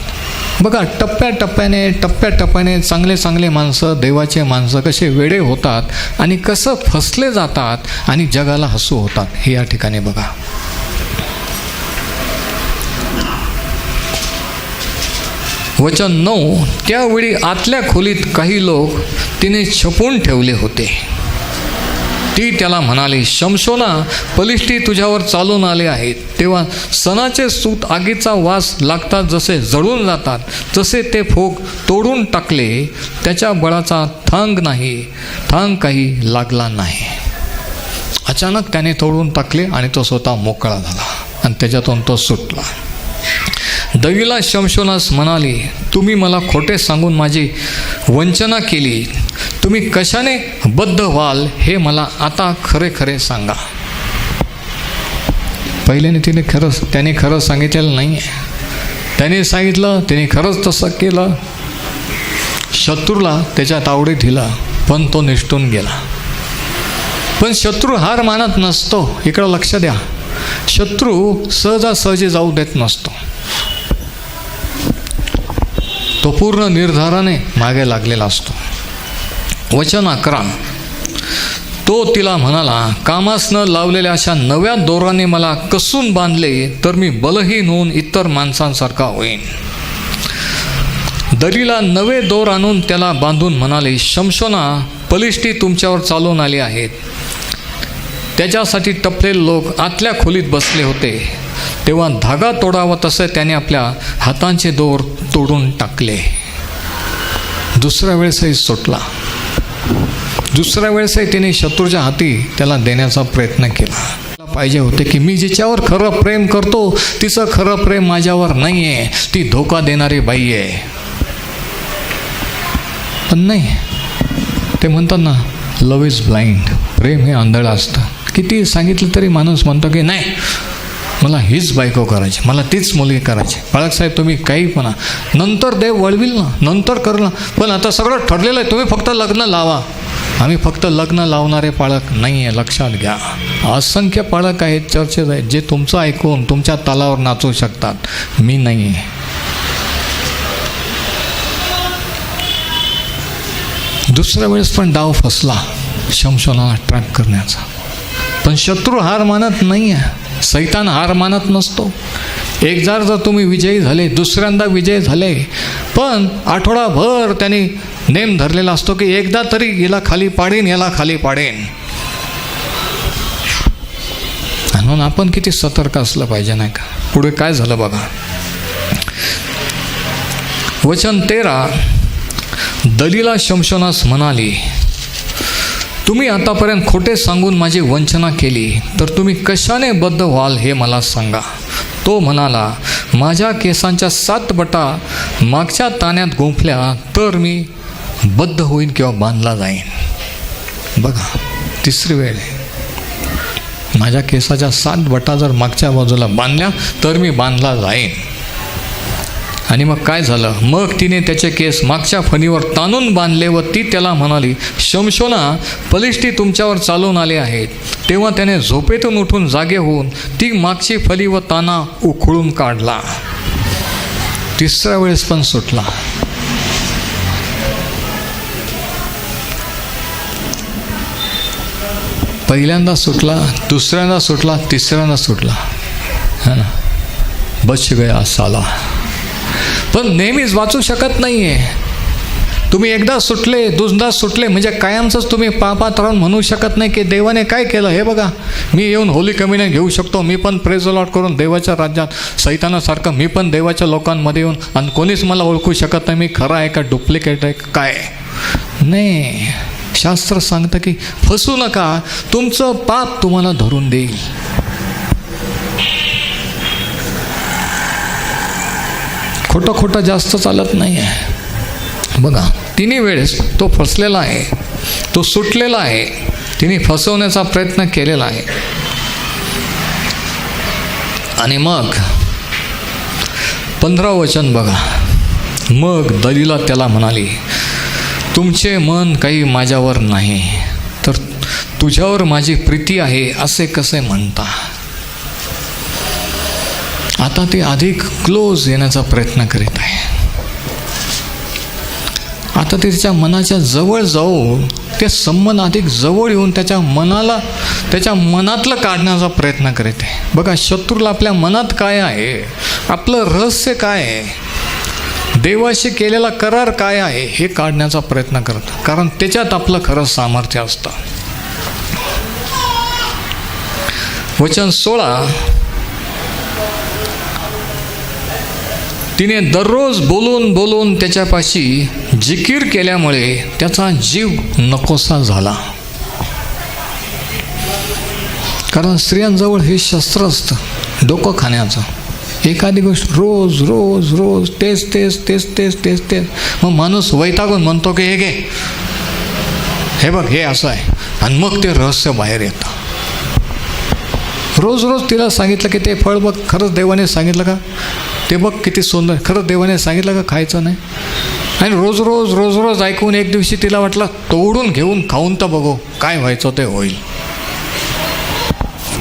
बघा, टप्प्याटप्प्याने चांगले चांगले माणसं, देवाचे माणसं कसे वेडे होतात आणि कसं फसले जातात आणि जगाला हसू होतात, हे या ठिकाणी बघा. वचन 9. त्यावेळी आतल्या खोलीत काही लोक तिने छपून ठेवले होते. ती त्याला म्हणाली, शमशोना, बलिष्ठी तुझ्यावर चालून आले आहेत. तेव्हा सणाचे सूत आगीचा वास लागतात जसे जळून जातात, तसे ते फोक तोडून टाकले. त्याच्या बळाचा थांग काही लागला नाही. अचानक त्याने तोडून टाकले आणि तो स्वतः मोकळा झाला आणि त्याच्यातून तो सुटला. दलीला शमशोनास म्हणाली, तुम्ही मला खोटे सांगून माझी वंचना केली. तुम्ही कशाने बद्ध व्हाल हे मला आता खरे खरे सांगा. पहिल्याने त्याने खरं सांगितलेलं नाही आहे. त्याने सांगितलं, त्याने खरंच तसं केलं. शत्रूला त्याच्या तावडीत दिलं, पण तो निष्ठून गेला. पण शत्रू हार मानत नसतो. इकडं लक्ष द्या. शत्रू सहजासहजी जाऊ देत नसतो. तो पूर्ण निर्धाराने मागे लागलेला असतो. वचन 11. तो तिला म्हणाला, कामास न लावलेल्या अशा नव्या दोराने मला कसून बांधले तर मी बलहीन होऊन इतर माणसांसारखा होईन. दलीला नवे दोर आणून त्याला बांधून म्हणाले, शमशोना, बलिष्ठी तुमच्यावर चालून आली आहेत. त्याच्यासाठी टपलेले लोक आतल्या खोलीत बसले होते. तेव्हा धागा तोडावा तसे त्याने आपल्या हातांचे दोर तोडून टाकले. दुसऱ्या वेळेसही सुटला. दुसऱ्या वेळेसही तिने शत्रूच्या हाती त्याला देण्याचा प्रयत्न केला. पाहिजे होते की मी जिच्यावर खरं प्रेम करतो तिचं खरं प्रेम माझ्यावर नाही आहे, ती धोका देणारी बाई आहे. पण नाही, ते म्हणतात ना, लव्ह इज ब्लाइंड, प्रेम हे आंधळं असतं. किती सांगितलं तरी माणूस म्हणतो की नाही, मला हीच बायको करायची, मला तीच मुलगी करायची. बाळकसाहेब तुम्ही काही म्हणा, नंतर देव वळविल ना, नंतर कर ना, पण आता सगळं ठरलेलं आहे, तुम्ही फक्त लग्न लावा. आम्ही फक्त लग्न लावणारे पाळक नाही आहे, लक्षात घ्या. असंख्य पाळक आहेत, चर्चेस आहेत, जे तुमचं ऐकून तुमच्या तालावर नाचू शकतात, मी नाही आहे. दुसऱ्या वेळेस पण डाव फसला शमशोनाला ट्रॅप करण्याचा, पण शत्रू हार मानत नाही आहे, सैतान हार मानत नसतो. एकदा जर तुम्ही विजयी झाले, दुसऱ्यांदा विजय झाले, पण आठवडाभर त्यांनी नेम धरलेला असतो की एकदा तरी याला खाली पाडेन, याला खाली पाडेन. म्हणून आपण किती सतर्क असलं पाहिजे नाही का. पुढे काय झालं बघा, वचन 13. दलीला शमशोनास म्हणाली, तुम्ही आतापर्यंत खोटे सांगून माझी वंचना केली, तर तुम्ही कशाने बद्ध व्हाल हे मला सांगा. तो म्हणाला, माझ्या केसांच्या 7 बटा मागच्या ताण्यात गुंफल्या तर मी बद्ध होईन किंवा बांधला जाईन. बघा, तिसरी वेळ आहे, माझ्या केसाच्या 7 बटा जर मागच्या बाजूला बांधल्या तर मी बांधला जाईन. आणि मग काय झालं, मग तिने त्याचे केस मागच्या फणीवर ताणून बांधले व ती त्याला म्हणाली, शमशोना, पलिष्ठी तुमच्यावर चालून आले आहेत. तेव्हा त्याने झोपेतून उठून जागे होऊन ती मागची फली व ताना उखळून काढला. तिसऱ्या वेळेस पण सुटला. पहिल्यांदा सुटला, दुसऱ्यांदा सुटला, तिसऱ्यांदा सुटला, है ना, बच गया साला. पण नेहमीच वाचू शकत नाही आहे. तुम्ही एकदा सुटले, दुसरा सुटले म्हणजे कायमचंच तुम्ही पापात राहून म्हणू शकत नाही की देवाने काय केलं. हे बघा, मी येऊन होली कम्युनियन घेऊ शकतो, मी पण प्रेज द लॉर्ड करून देवाच्या राज्यात सैतानासारखं मी पण देवाच्या लोकांमध्ये येऊन, आणि कोणीच मला ओळखू शकत नाही मी खरा आहे का डुप्लिकेट आहे काय. नाही, शास्त्र सांगतं की फसू नका, तुमचं पाप तुम्हाला धरून देईल. खोटं खोटं जास्त चालत नाही आहे. बघा, तिन्ही वेळेस तो फसलेला आहे, तो सुटलेला आहे, तिने फसवण्याचा प्रयत्न केलेला आहे. आणि मग 15 वचन बघा, मग दलीला त्याला म्हणाली, तुमचे मन काही माझ्यावर नाही, तर तुझ्यावर माझी प्रीती आहे असे कसे म्हणता. आता ती अधिक क्लोज येण्याचा प्रयत्न करीत आहे. आता ते तिच्या मनाच्या जवळ जाऊन ते संबंध अधिक जवळ येऊन त्याच्या मनातलं काढण्याचा प्रयत्न करीत आहे. बघा, शत्रूला आपल्या मनात काय आहे, आपलं रहस्य काय आहे, देवाशी केलेला करार काय आहे हे काढण्याचा प्रयत्न करतो, कारण त्याच्यात आपलं खरं सामर्थ्य असतं. वचन 16. तिने दररोज बोलून बोलून त्याच्यापाशी जिकीर केल्यामुळे त्याचा जीव नकोसा झाला. कारण स्त्रियांजवळ हे शस्त्र असतं डोकं खाण्याचं. एखादी गोष्ट रोज रोज रोज तेच तेच तेच तेच तेच तेच, मग माणूस वैतागून म्हणतो की हे घे, हे बघ, हे असं आहे, आणि मग ते रहस्य बाहेर येतं. रोज रोज तिला सांगितलं की ते फळ बघ, खरंच देवाने सांगितलं का, ते बघ किती सुंदर, खरंच देवाने सांगितलं का खायचं नाही. आणि रोज रोज रोज रोज ऐकून एक दिवशी तिला वाटलं तोडून घेऊन खाऊन तर बघू, काय व्हायचं ते होईल.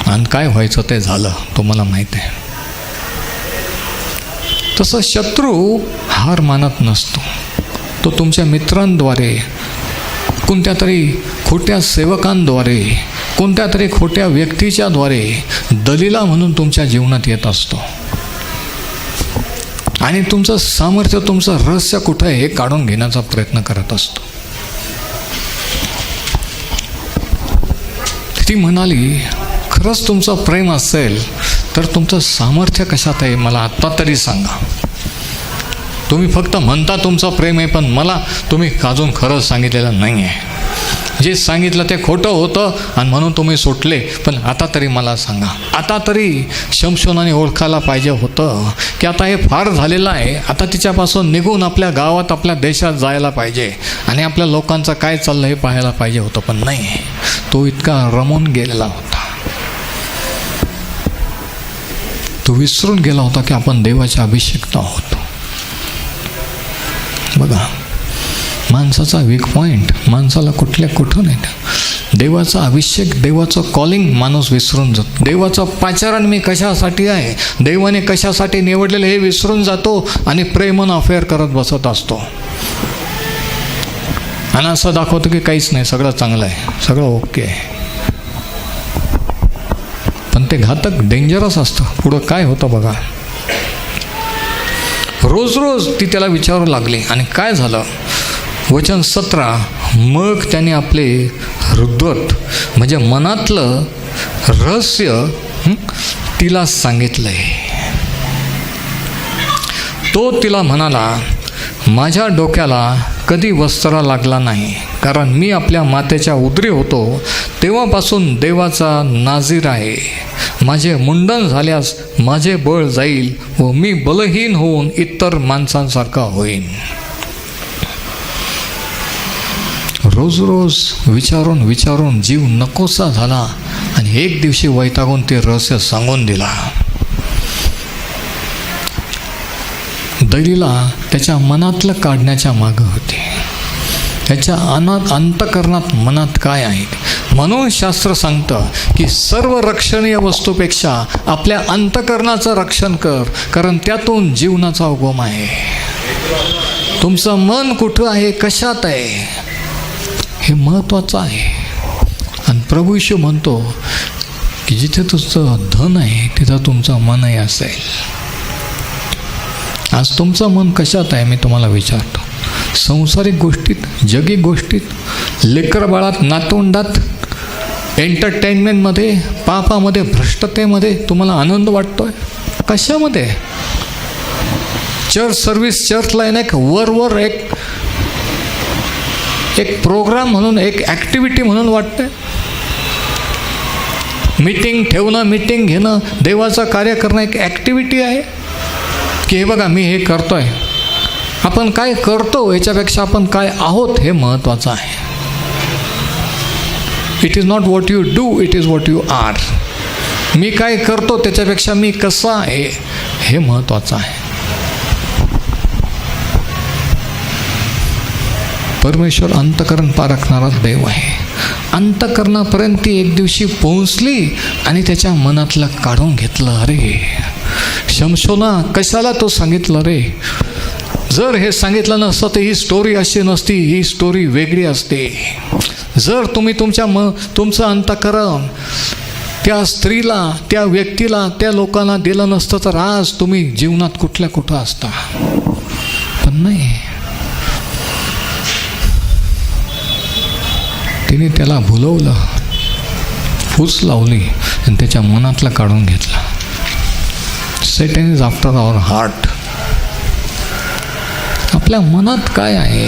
आणि काय व्हायचं ते झालं, तुम्हाला माहीत आहे. तसं शत्रू हार मानत नसतो. तो तुमच्या मित्रांद्वारे, कोणत्या तरी खोट्या सेवकांद्वारे, कोणत्या तरी खोट्या व्यक्तीच्याद्वारे दलीला म्हणून तुमच्या जीवनात येत असतो. आणि तुमचं सामर्थ्य, तुमचं रहस्य कुठं आहे हे काढून घेण्याचा प्रयत्न करत असतो. ती म्हणाली, खरंच तुमचं प्रेम असेल तर तुमचं सामर्थ्य कशात आहे मला आत्ता तरी सांगा. तुम्ही फक्त म्हणता तुमचं प्रेम आहे, पण मला तुम्ही अजून खरंच सांगितलेलं नाही आहे. जे सांगितलं ते खोटं होतं आणि म्हणून तुम्ही सुटले. पण आता तरी मला सांगा, आता तरी शमशोनाने ओळखायला पाहिजे होतं की आता हे फार झालेलं आहे, आता तिच्यापासून निघून आपल्या गावात आपल्या देशात जायला पाहिजे आणि आपल्या लोकांचं काय चाललं हे पाहायला पाहिजे होतं. पण नाही, तो इतका रमून गेलेला होता, तो विसरून गेला होता की आपण देवाच्या अभिषेक्त आहोत. बघा, माणसाचा वीक पॉईंट, माणसाला कुठं नाही. देवाचा अभिषेक, देवाचं कॉलिंग माणूस विसरून जातो. देवाचं पाचारण मी कशासाठी आहे, देवाने कशासाठी निवडलेलं हे विसरून जातो आणि प्रेमन अफेअर करत बसत असतो आणि असं दाखवतो की काहीच नाही, सगळं चांगलं आहे, सगळं ओके आहे. पण ते घातक, डेंजरस असतं. पुढं काय होतं बघा. रोज रोज ती त्याला विचारू लागली आणि काय झालं. वचन 17, मग त्याने आपले हृदय म्हणजे मनातलं रहस्य तिला सांगितलंय. तो तिला म्हणाला, माझ्या डोक्याला कधी वस्त्रा लागला नाही, कारण मी आपल्या मातेच्या उदरी होतो तेव्हापासून देवाचा नाझीर आहे. माझे मुंडन झाल्यास माझे बळ जाईल व मी बलहीन होऊन इतर माणसांसारखा होईन. रोज रोज विचारून विचारून जीव नकोसा झाला आणि एक दिवशी वैतागून ते रहस्य सांगून दिला. दलीला त्याच्या मनातलं काढण्याच्या मागं होते. त्याच्या अंतकरणात मनात काय आहे. म्हणून शास्त्र सांगतं की सर्व रक्षणीय वस्तूपेक्षा आपल्या अंतकरणाचं रक्षण कर, कारण त्यातून जीवनाचा उगम आहे. तुमचं मन कुठं आहे, कशात आहे, हे महत्त्वाचं आहे. आणि प्रभू येशू म्हणतो की जिथे तुमचं धन आहे तिथं तुमचं मनही असेल. आज तुमचं मन कशात आहे मी तुम्हाला विचारतो. सांसारिक गोष्टीत, जगी गोष्टीत, लेकरबाळात, नातवंडात, एंटरटेनमेंटमध्ये, पापामध्ये, भ्रष्टतेमध्ये तुम्हाला आनंद वाटतोय? कशामध्ये? चर्च सर्व्हिस, चर्च लाईन एक वरवर एक प्रोग्राम म्हणून, एक ॲक्टिव्हिटी म्हणून वाटतंय. मीटिंग ठेवणं, मीटिंग घेणं, देवाचं कार्य करणं एक ॲक्टिव्हिटी आहे की हे बघा मी हे करतोय. आपण काय करतो याच्यापेक्षा आपण काय आहोत हे महत्त्वाचं आहे. It is not what you do, it is what you are. मी काय करतो त्याच्यापेक्षा मी कसा आहे हे महत्त्वाचं आहे. परमेश्वर अंतकरण पारखणारा देव आहे. अंतकरणापर्यंत ती एक दिवशी पोहोचली आणि त्याच्या मनातलं काढून घेतलं. अरे शमशोना, कशाला तो सांगितलं रे? जर हे सांगितलं नसतं तर ही स्टोरी अशी नसती, ही स्टोरी वेगळी असते. जर तुम्ही तुमचं अंतकरण त्या स्त्रीला, त्या व्यक्तीला, त्या लोकांना दिलं नसतं तर आज तुम्ही जीवनात कुठं असता. पण नाही, तिने त्याला भुलवलं, फूस लावली आणि त्याच्या मनातलं काढून घेतलं. Satan is after our heart. आपल्या मनात काय आहे,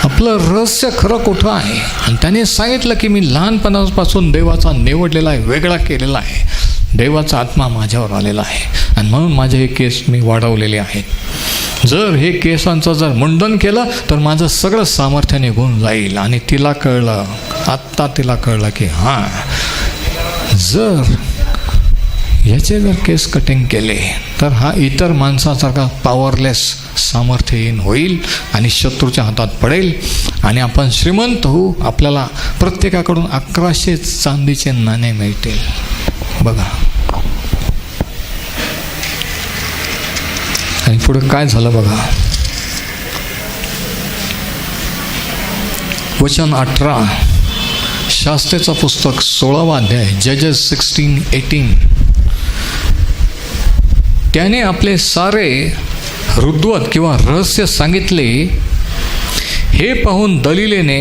आपलं रहस्य खरं कुठं आहे. आणि त्याने सांगितलं की मी लहानपणापासून देवाचा निवडलेला आहे, वेगळा केलेला आहे. देवाचा आत्मा माझ्यावर आलेला आहे आणि म्हणून माझे हे केस मी वाढवलेले आहेत. जर हे केसांचं जर मुंडन केलं तर माझं सगळं सामर्थ्य निघून जाईल. आणि तिला कळलं, आत्ता तिला कळलं की हां, जर याचे जर केस कटिंग केले तर हा इतर माणसासारखा पॉवरलेस, सामर्थ्यहीन होईल आणि शत्रूच्या हातात पडेल आणि आपण श्रीमंत होऊ. आपल्याला प्रत्येकाकडून 1100 चांदीचे नाणे मिळतील. बघा, आणि पुढे काय झालं बघा. वचन 18, शास्त्रेचं पुस्तक 16वा अध्याय, जजेस 16:18. त्याने आपले सारे हृद्वत किंवा रहस्य सांगितले. हे पाहून दलीलेने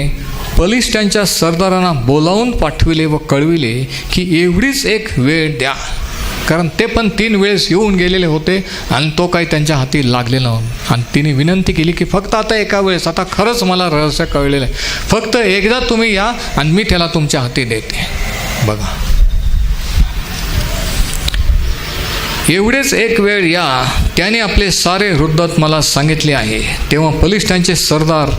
बलिष्ठांच्या सरदारांना बोलावून पाठविले व कळविले की एवढीच एक वेळ द्या कारण ते पण 3 वेळेस येऊन गेलेले होते आणि तो काही त्यांच्या हाती लागलेला नव्हता. आणि तिने विनंती केली की फक्त आता एका वेळेस, आता खरंच मला रहस्य कळलेलं आहे, फक्त एकदा तुम्ही या आणि मी त्याला तुमच्या हाती देते. बघा, एवढेच एक वेळ या, त्याने आपले सारे वृत्तांत मला सांगितले आहे. तेव्हा बलिष्ठांचे सरदार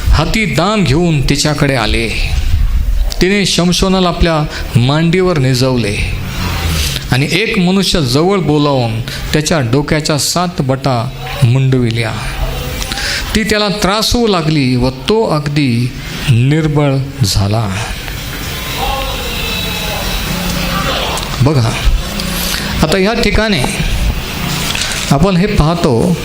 हाती दाम घेऊन तिच्याकडे आले. तिने शमशोनाला आपल्या मांडीवर निजवले आणि एक मनुष्य जवळ बोलावून त्याच्या डोक्याच्या 7 बटा मुंडविल्या. ती त्याला त्रासवू लागली व तो अगदी निर्बळ झाला. बघा, आता ह्या ठिकाणी आपण हे पाहतो,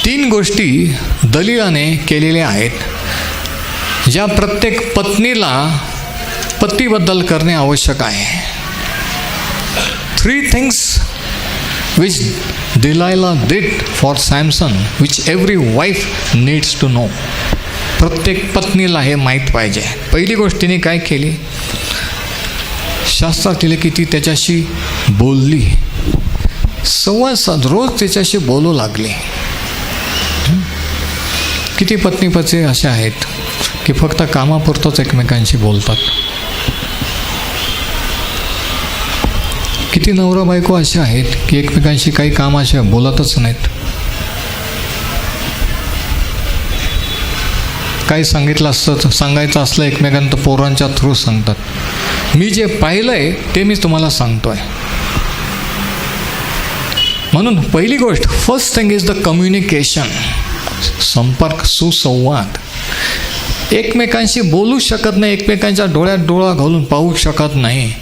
3 गोष्टी दलीलाने केलेल्या आहेत, ज्या प्रत्येक पत्नीला पतीबद्दल करणे आवश्यक आहे. 3 things which Delilah did for Samson, which every wife needs to know. प्रत्येक पत्नीला हे माहीत पाहिजे. पहिली गोष्टीने काय केली? शास्त्रात दिले की ती त्याच्याशी बोलली, संवाद रोज त्याच्याशी बोलू लागली. किती पत्नी असे आहेत की फक्त कामापुरतंच एकमेकांशी बोलतात. किती नवरा बायको असे आहेत की एकमेकांशी काही कामाशिवाय बोलतच नाहीत. काही सांगायचं असलं एकमेकांना तर पोरांच्या थ्रू सांगतात. मी जे पाहिलंय ते मी तुम्हाला सांगतोय. म्हणून पहिली गोष्ट, first thing is the communication, संपर्क, सुसंवाद. एकमेकांशी बोलू शकत नाही, एकमेकांच्या डोळ्यात डोळा घालून पाहू शकत नाही,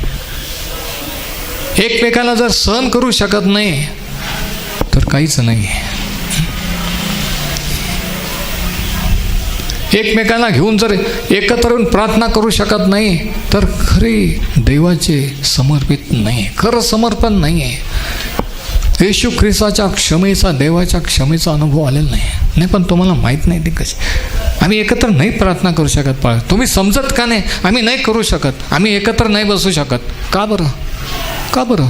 एकमेकांना जर सहन करू शकत नाही तर काहीच नाही. एकमेकांना घेऊन जर एकत्र येऊन प्रार्थना करू शकत नाही तर खरी देवाचे समर्पित नाही, खरं समर्पण नाही आहे. येशू ख्रिस्ताच्या क्षमेचा, देवाच्या क्षमेचा अनुभव आलेला नाही. पण तुम्हाला माहीत नाही ते कसे. आम्ही एकत्र नाही प्रार्थना करू शकत. तुम्ही समजत का नाही? आम्ही नाही करू शकत, आम्ही एकत्र नाही बसू शकत. का बरं? का बरं?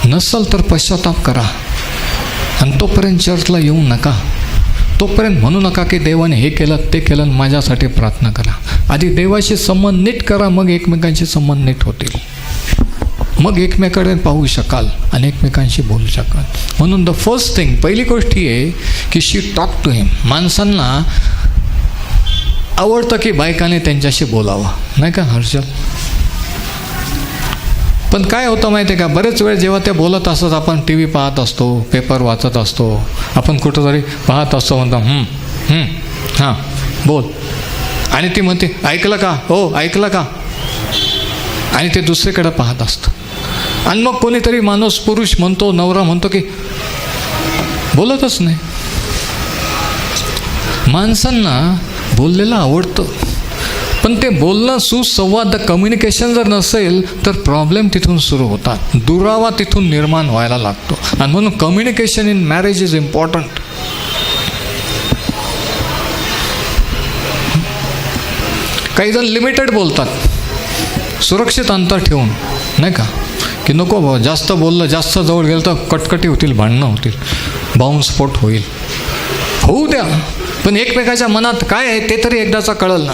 नसल तर पश्चाताप करा आणि तोपर्यंत चर्चला येऊ नका. तोपर्यंत म्हणू नका की देवाने हे केलं ते केलं, माझ्यासाठी प्रार्थना करा. आधी देवाशी संबंध नीट करा, मग एकमेकांशी संबंध नीट होतील. मग एकमेकांकडे पाहू शकाल आणि एकमेकांशी बोलू शकाल. म्हणून द फर्स्ट थिंग, पहिली गोष्ट ही आहे की शी टॉक टू हिम. माणसांना आवडतं की बायकाने त्यांच्याशी बोलावं, नाही का हर्षल? पण काय होतं माहिती आहे का, बरेच वेळ जेव्हा ते बोलत असतात, आपण टी व्ही पाहत असतो, पेपर वाचत असतो, आपण कुठंतरी पाहत असतो, म्हणतो हां बोल, आणि ती म्हणते ऐकलं का? हो ऐकलं का? आणि ते दुसरीकडे पाहत असतं. आणि मग कोणीतरी माणूस, पुरुष म्हणतो, नवरा म्हणतो की बोलतच नाही. माणसांना बोललेलं आवडतं, पण ते बोलणं, सुसंवाद, कम्युनिकेशन जर नसेल तर प्रॉब्लेम तिथून सुरू होतात, दुरावा तिथून निर्माण व्हायला लागतो. आणि म्हणून communication in marriage is important. काही जण लिमिटेड बोलतात, सुरक्षित अंतर ठेवून, नाही का, की नको जास्त बोललं, जास्त जवळ गेलं तर कटकटी होतील, भांडणं होतील, बॉम्बस्फोट होईल. होऊ द्या, पण एकमेकाच्या मनात काय आहे ते तरी एकदाचा कळलं ना.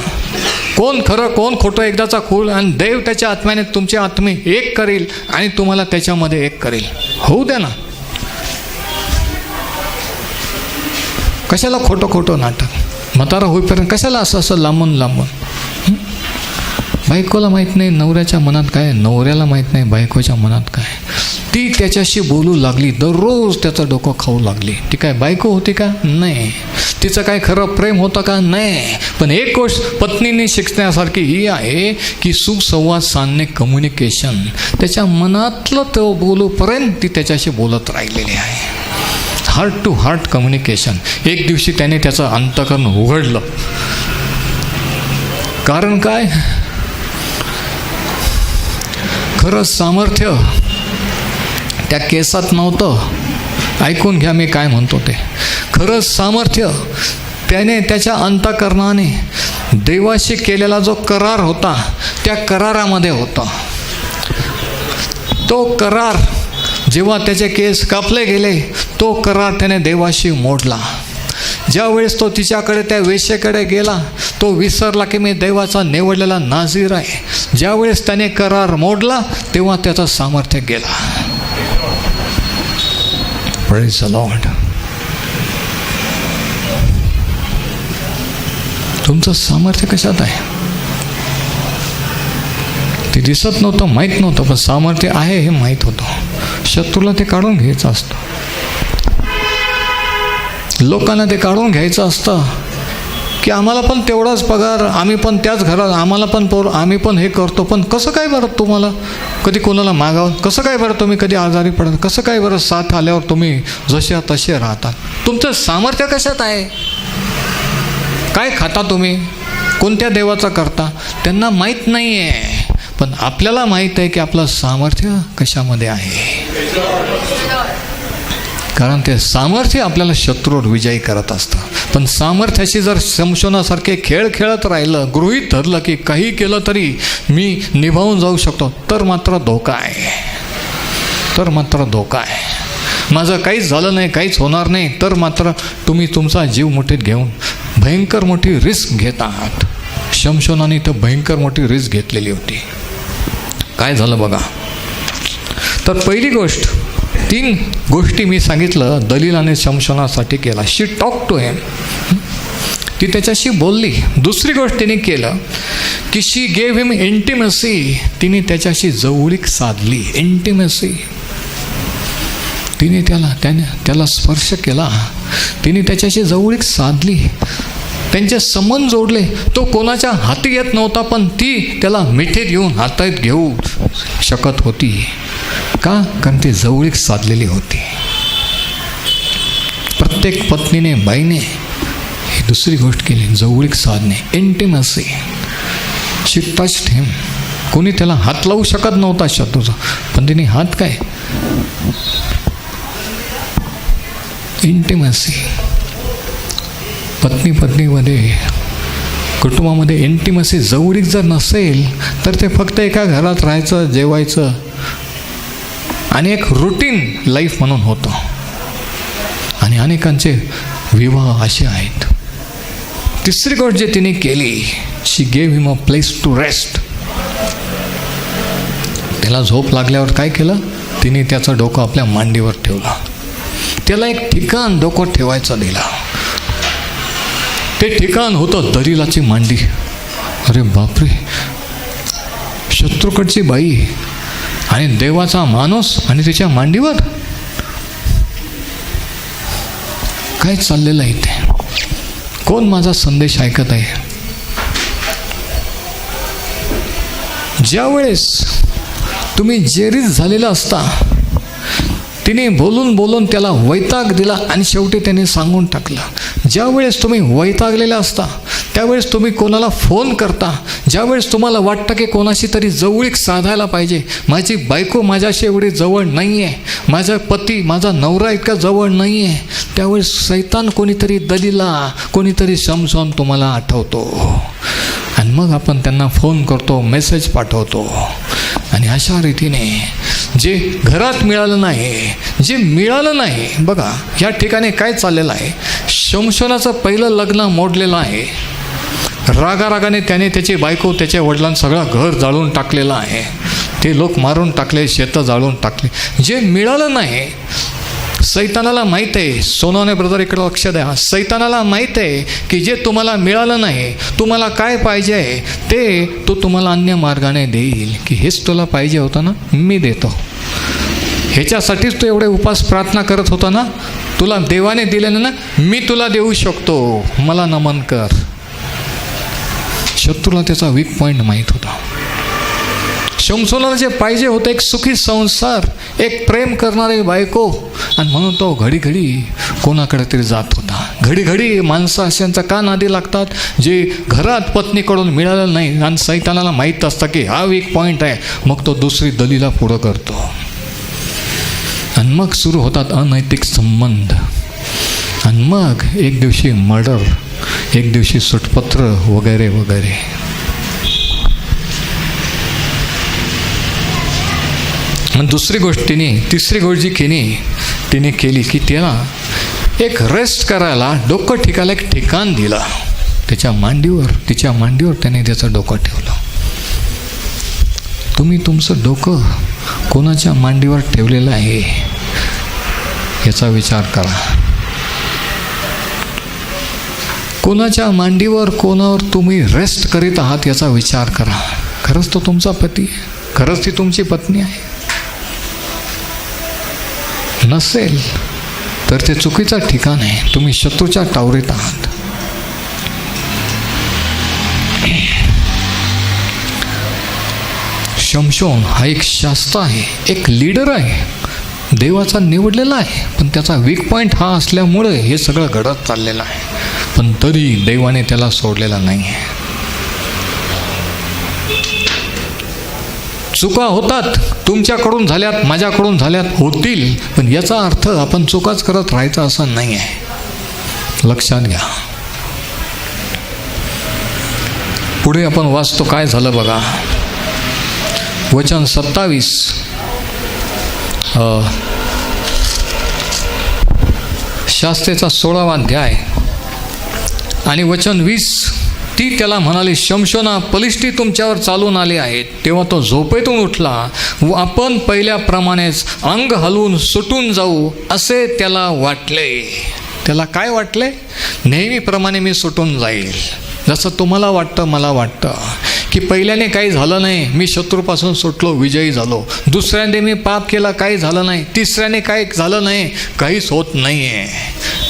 कोण खरं कोण खोटं एकदाचा खूळ. आणि देव त्याच्या आत्म्याने तुमचे आत्मे एक करेल आणि तुम्हाला त्याच्यामध्ये एक करेल. होऊ द्या ना. कशाला खोटं नाटक? म्हातारा होईपर्यंत कशाला असं लांबून बायकोला माहीत नाही नवऱ्याच्या मनात काय, नवऱ्याला माहीत नाही बायकोच्या मनात काय. ती त्याच्याशी बोलू लागली, दररोज त्याचं डोकं खाऊ लागली. ती काय बायको होती का? नाही. तिचं काय खरं प्रेम होतं का? नाही. पण एक गोष्ट पत्नीने शिकण्यासारखी ही आहे की सुसंवाद साधणे, कम्युनिकेशन. त्याच्या मनातलं तो बोलूपर्यंत ती त्याच्याशी बोलत राहिलेली आहे. Heart to heart communication. एक दिवशी त्याने त्याचं अंतःकरण उघडलं. कारण काय? खरं सामर्थ्य त्या केसात नव्हतं. ऐकून घ्या मी काय म्हणतो ते. खरं सामर्थ्य त्याने त्याच्या अंतःकरणाने देवाशी केलेला जो करार होता त्या करारामध्ये होता. तो करार जेव्हा त्याचे केस कापले गेले, तो करार त्याने देवाशी मोडला. ज्यावेळेस तो तिच्याकडे त्या वेश्येकडे गेला, तो विसरला की मी देवाचा निवडलेला नाझीर आहे. ज्यावेळेस त्याने करार मोडला, तेव्हा त्याचं सामर्थ्य गेला. Praise the Lord. तुमचं सामर्थ्य कशात आहे? ते दिसत नव्हतं, माहीत नव्हतं, पण सामर्थ्य आहे हे माहीत होतं. शत्रूला ते काढून घ्यायचं असतं, लोकांना ते काढून घ्यायचं असतं की आम्हाला पण तेवढाच पगार, आम्ही पण त्याच घरात, आम्हाला पण आम्ही पण हे करतो. पण कसं काय बरं तुम्हाला कधी कोणाला मागावं? कसं काय बरं तुम्ही कधी आजारी पडत? कसं काय बरं साथ आल्यावर तुम्ही जसे तसे राहतात? तुमचं सामर्थ्य कशात आहे? काय खाता तुम्ही? कोणत्या देवाचा करता? त्यांना माहीत नाही आहे, पण आपल्याला माहीत आहे की आपलं सामर्थ्य कशामध्ये आहे. कारण ते सामर्थ्य आपल्याला शत्रूवर विजयी करत असतं. पण सामर्थ्याशी जर शमशोनासारखे खेळ खेळत राहिलं, गृहीत धरलं की काही केलं तरी मी निभावून जाऊ शकतो, तर मात्र धोका आहे. तर मात्र धोका आहे. माझं काहीच झालं नाही, काहीच होणार नाही, तर मात्र तुम्ही तुमचा जीव मुठीत घेऊन भयंकर मोठी रिस्क घेत आहात. शमशोनाने तर भयंकर मोठी रिस्क घेतलेली होती. काय झालं बघा. तर पहिली गोष्ट, 3 गोष्टी मी सांगितलं दलीलाने शमशोनासाठी केला. शी टॉक टू हिम, ती त्याच्याशी बोलली. दुसरी गोष्ट तिने केलं की शी गेव हिम इंटिमेसी, तिने त्याच्याशी जवळीक साधली. इंटिमेसी, तिने त्याला स्पर्श केला, तिने त्याच्याशी जवळीक साधली, त्यांचे संबंध जोडले. तो कोणाच्या हाती येत नव्हता, पण ती त्याला मिठीत घेऊन हातात घेऊ शकत होती. का? कारण ती जवळीक साधलेली होती. प्रत्येक पत्नीने, बाईने ही दुसरी गोष्ट केली, जवळीक साधणे. इंटिमसी. शी टच्ड हिम. कोणी त्याला हात लावू शकत नव्हता शत्रूचा, पण तिने हात काय? इंटिमसी. पत्नीमध्ये, कुटुंबामध्ये इंटिमसी, जवळीक जर नसेल तर ते फक्त एका घरात राहायचं, जेवायचं आणि एक रुटीन लाईफ म्हणून होतं. आणि अनेकांचे विवाह असे आहेत. तिसरी गोष्ट जी तिने केली, she gave him a place to rest. त्याला झोप लागल्यावर काय केलं? तिने त्याचं डोकं आपल्या मांडीवर ठेवलं. त्याला एक ठिकाण डोकं ठेवायचं दिलं. ते ठिकाण होतं दलीलाची मांडी. अरे बापरे, शत्रूकडची बाई आणि देवाचा माणूस आणि तिच्या मांडीवर काय चाललेलं आहे ते? कोण माझा संदेश ऐकत आहे? ज्यावेळेस तुम्ही जेरीज झालेला असता, तिने बोलून त्याला वैताग दिला आणि शेवटी त्याने सांगून टाकलं. ज्यावेळेस तुम्ही वैतागलेला असता, त्यावेळेस तुम्ही कोणाला फोन करता, ज्यावेळेस तुम्हाला वाटतं की कोणाशी तरी जवळीक साधायला पाहिजे, माझी बायको माझ्याशी एवढी जवळ नाही आहे, माझा पती, माझा नवरा इतका जवळ नाही आहे, त्यावेळेस सैतान कोणीतरी दलीला, कोणीतरी शमशोन तुम्हाला आठवतो. आणि मग आपण त्यांना फोन करतो, मेसेज पाठवतो. आणि अशा रीतीने जे घरात मिळालं नाही, जे मिळालं नाही, बघा या ठिकाणी काय चाललेलं आहे. शमशोनाचं पहिलं लग्न मोडलेलं आहे. रागारागाने त्याने त्याची बायको, त्याच्या वडिलांना सगळं घर जाळून टाकलेलं आहे. ते लोक मारून टाकले, शेतं जाळून टाकले. जे मिळालं नाही, सैतानाला माहीत आहे. सोनाने ब्रदर इकडे लक्ष द्या. सैतानाला माहीत आहे की जे तुम्हाला मिळालं नाही, तुम्हाला काय पाहिजे आहे ते तो तुम्हाला अन्य मार्गाने देईल. की हेच तुला पाहिजे होतं ना, मी देतो. ह्याच्यासाठीच तू एवढे उपास प्रार्थना करत होता ना, तुला देवाने दिलेलं ना, मी तुला देऊ शकतो, मला नमन कर. शत्रूला त्याचा वीक पॉईंट माहीत होता. शमशोनाला जे पाहिजे होतं एक सुखी संसार, एक प्रेम करणारी बायको, आणि म्हणून तो घडी कोणाकडे तरी जात होता. घडी माणसं अशांचा का नादी लागतात जे घरात पत्नीकडून मिळालं नाही, आणि सैतानाला माहीत असतं की हा वीक पॉईंट आहे, मग तो दुसरी दलीला पुढं करतो. आणि मग सुरू होतात अनैतिक संबंध. आणि मग एक दिवशी मर्डर, एक दिवशी सुटपत्र वगैरे वगैरे. मग तिसरी गोष्ट जी तिने केली की त्याला एक रेस्ट करायला, डोकं ठिकायला एक ठिकाण दिलं. तिच्या मांडीवर त्याने त्याचं डोकं ठेवलं. तुम्ही तुमचं डोकं कोणाच्या मांडीवर ठेवलेलं आहे याचा विचार करा. कोणाच्या मांडीवर, कोणावर तुम्ही रेस्ट करीत आहात याचा विचार करा. खरंच तो तुमचा पती आहे? खरंच ती तुमची पत्नी आहे? नसेल तर ते चुकीचं ठिकाण आहे. तुम्ही शत्रूच्या टावरीत आहात. शमशोन हा एक शास्त्र आहे, एक लीडर आहे, देवाचा निवडलेला आहे. पण त्याचा वीक पॉईंट हा असल्यामुळे हे सगळं घडत चाललेलं आहे. पण तरी देवाने त्याला सोडलेला नाही आहे. चुका होतात, तुमच्याकडून झाल्यात, माझ्याकडून झाल्यात, होतील. पण याचा अर्थ आपण चुकाच करत राहायचं असं नाही आहे. लक्षात घ्या. पुढे आपण वाचतो काय झालं बघा. वचन 27, शास्त्रेचा 16वा अध्याय आणि वचन 20. ती त्याला म्हणाली, शमशोना, पलिष्ठी तुमच्यावर चालून आले आहेत. तेव्हा तो झोपेतून उठला व आपण पहिल्याप्रमाणेच अंग हलवून सुटून जाऊ असे त्याला वाटले. त्याला काय वाटले? नेहमीप्रमाणे मी सुटून जाईल. जसं तुम्हाला वाटतं, मला वाटतं की पहिल्याने काही झालं नाही, मी शत्रूपासून सुटलो, विजयी झालो. दुसऱ्याने मी पाप केला, काही झालं नाही. तिसऱ्याने काही झालं नाही, काहीच होत नाही आहे.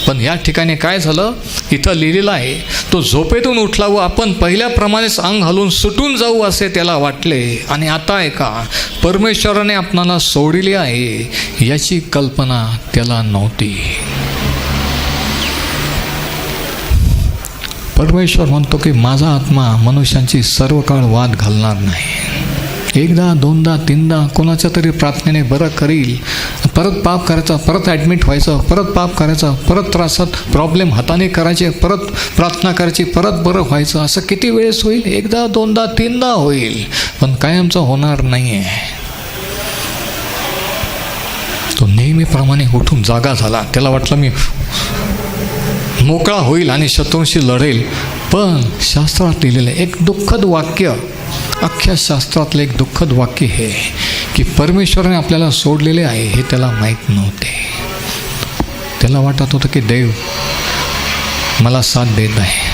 पण या ठिकाणी काय झालं? इथं लिहिलेलं आहे, तो झोपेतून उठला व आपण पहिल्याप्रमाणेच अंग हलवून सुटून जाऊ असे त्याला वाटले. आणि आता ऐका, परमेश्वराने आपणाला सोडले आहे याची कल्पना त्याला नव्हती. परमेश्वर म्हणतो की माझा आत्मा मनुष्यांची सर्व काळ वाद घालणार नाही. एकदा, दोनदा, तीनदा कोणाच्या तरी प्रार्थनेने बरं करील. परत पाप करायचा, परत ॲडमिट व्हायचं, परत पाप करायचं, परत त्रासात प्रॉब्लेम हाताने करायचे, परत प्रार्थना करायची, परत बरं व्हायचं. असं किती वेळेस होईल? एकदा, दोनदा, तीनदा होईल, पण कायमचं होणार नाही आहे. तो नेहमीप्रमाणे उठून जागा झाला. त्याला वाटलं मी मोकळा होईल आणि शत्रूंशी लढेल. पण शास्त्रात लिहिलेलं एक दुःखद वाक्य, अख्ख्या शास्त्रातलं एक दुःखद वाक्य हे की परमेश्वराने आपल्याला सोडलेले आहे हे त्याला माहीत नव्हते. त्याला वाटत होतं की देव मला साथ देत आहे.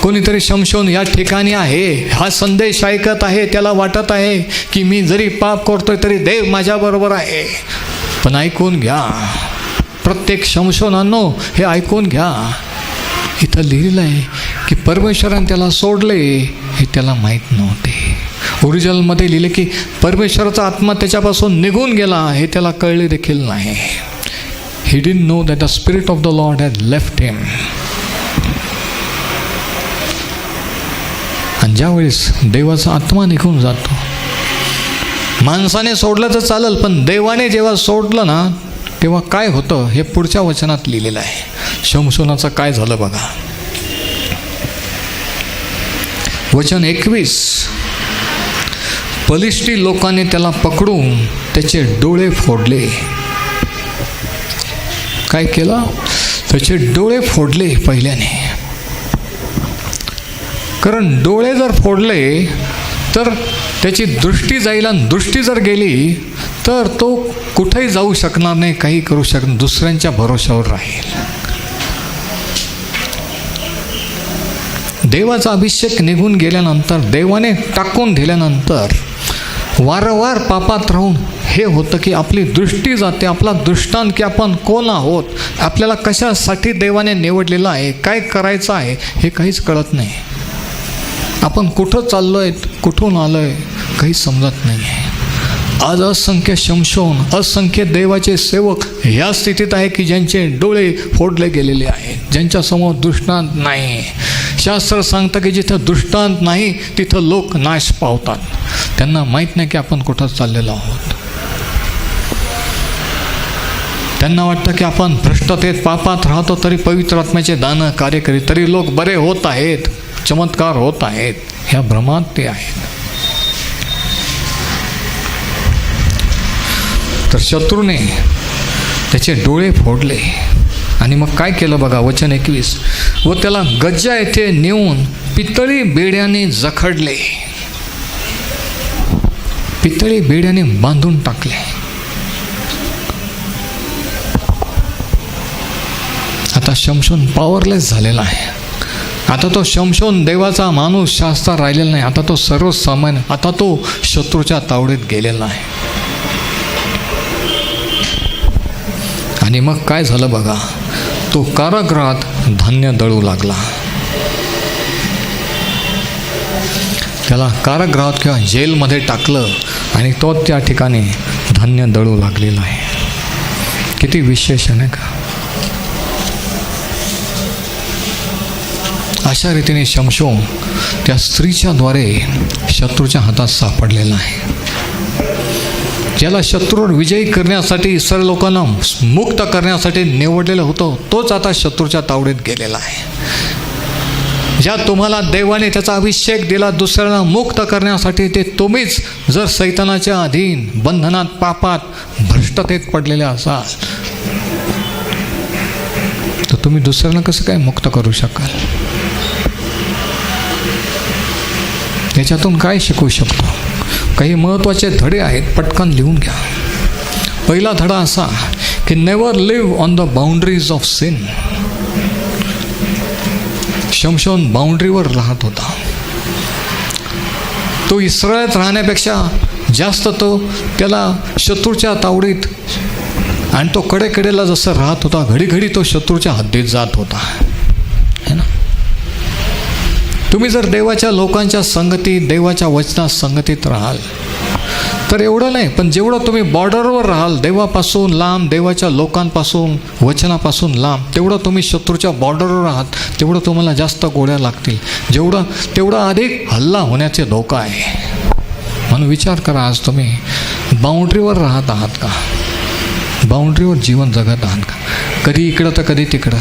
कोणीतरी शमशोन या ठिकाणी आहे, हा संदेश ऐकत आहे. त्याला वाटत आहे की मी जरी पाप करतोय तरी देव माझ्याबरोबर आहे. पण ऐकून घ्या, प्रत्येक शमशोनांनो हे ऐकून घ्या. इथं लिहिलेलं आहे की परमेश्वराने त्याला सोडले हे त्याला माहीत नव्हते. ओरिजिनलमध्ये लिहिले की परमेश्वराचा आत्मा त्याच्यापासून निघून गेला हे त्याला कळले देखील नाही. He didn't know that the spirit of the Lord had left him. आणि ज्यावेळेस देवाचा आत्मा निघून जातो, माणसाने सोडलं तर चालेल, पण देवाने जेव्हा सोडलं ना तेव्हा काय होतं हे पुढच्या वचनात लिहिलेलं आहे. शमशोनाचं काय झालं बघा. वचन 21, पलिष्ठी लोकांनी त्याला पकडून त्याचे डोळे फोडले. काय केलं? त्याचे डोळे फोडले पहिल्याने. कारण डोळे जर फोडले तर त्याची दृष्टी जाईल, आणि दृष्टी जर गेली तर तो कुठेही जाऊ शकणार नाही, काही करू शकणार, दुसऱ्यांच्या भरोशावर राहील. देवाचा अभिषेक निघून गेल्यानंतर, देवाने टाकून दिल्यानंतर वारंवार पापात राहून हे होतं की आपली दृष्टी जाते, आपला दृष्टांत की आपण कोण आहोत, आपल्याला कशासाठी देवाने निवडलेलं आहे, काय करायचं आहे हे काहीच कळत नाही. आपण कुठं चाललो आहे, कुठून आलो आहे, काही समजत नाही आहे. आज असंख्य शमशोन, असंख्य देवाचे सेवक ह्या स्थितीत आहे की ज्यांचे डोळे फोडले गेलेले आहेत, ज्यांच्यासमोर दृष्टांत नाही. शास्त्र सांगतं की जिथं दृष्टांत नाही तिथं लोक नाश पावतात. त्यांना माहीत नाही की आपण कुठं चाललेलो आहोत. त्यांना वाटतं की आपण भ्रष्टतेत, पापात राहतो तरी पवित्र आत्म्याचे दान कार्य करीत, तरी लोक बरे होत आहेत, चमत्कार होत आहेत. ह्या भ्रमात ते आहेत. तर शत्रूने त्याचे डोळे फोडले आणि मग काय केलं बघा, वचन 21, व त्याला गज्जा येथे नेऊन पितळी बेड्याने जखडले, पितळी बेड्याने बांधून टाकले. आता शमशोन पॉवरलेस झालेला आहे. आता तो शमशोन देवाचा माणूस शास्त्र राहिलेला नाही. आता तो सर्वसामान्य, आता तो शत्रूच्या तावडीत गेलेला आहे. आणि मग काय झालं बघा, तो कारागृहात धान्य दळू लागला. त्याला कारागृहात किंवा जेलमध्ये टाकलं आणि तो त्या ठिकाणी धान्य दळू लागलेला आहे. किती विशेष आहे का. अशा रीतीने शमशोन त्या स्त्रीच्या द्वारे शत्रूच्या हातात सापडलेला आहे. ज्याला शत्रूवर विजयी करण्यासाठी, इस्रायल लोकांना मुक्त करण्यासाठी निवडलेलं होतं, तोच आता शत्रूच्या तावडीत गेलेला आहे. ज्या तुम्हाला देवाने त्याचा अभिषेक दिला दुसऱ्याला मुक्त करण्यासाठी, ते तुम्हीच जर सैतानाच्या अधीन, बंधनात, पापात, भ्रष्टतेत पडलेले असाल, तर तुम्ही दुसऱ्याला कसं काय मुक्त करू शकाल? त्याच्यातून काय शिकू शकतो? काही महत्त्वाचे धडे आहेत, पटकन लिहून घ्या. पहिला धडा असा की never live on the boundaries of sin. Samson बाउंड्रीवर राहत होता. तो इस्रायलात राहण्यापेक्षा जास्त तो त्याला शत्रूच्या तावडीत, आणि तो कडेकडेला जसं राहत होता, घडी घडी तो शत्रूच्या हद्दीत जात होता, है ना. तुम्ही जर देवाच्या लोकांच्या संगतीत, देवाच्या वचनात संगतीत राहाल तर एवढं नाही, पण जेवढं तुम्ही बॉर्डरवर राहाल, देवापासून लांब, देवाच्या लोकांपासून, वचनापासून लांब, तेवढं तुम्ही शत्रूच्या बॉर्डरवर आहात, तेवढं तुम्हाला जास्त गोळ्या लागतील, तेवढा अधिक हल्ला होण्याचे धोका आहे. म्हणून विचार करा, आज तुम्ही बाउंड्रीवर राहत आहात का? बाउंड्रीवर जीवन जगत आहात का? कधी इकडं तर कधी तिकडं.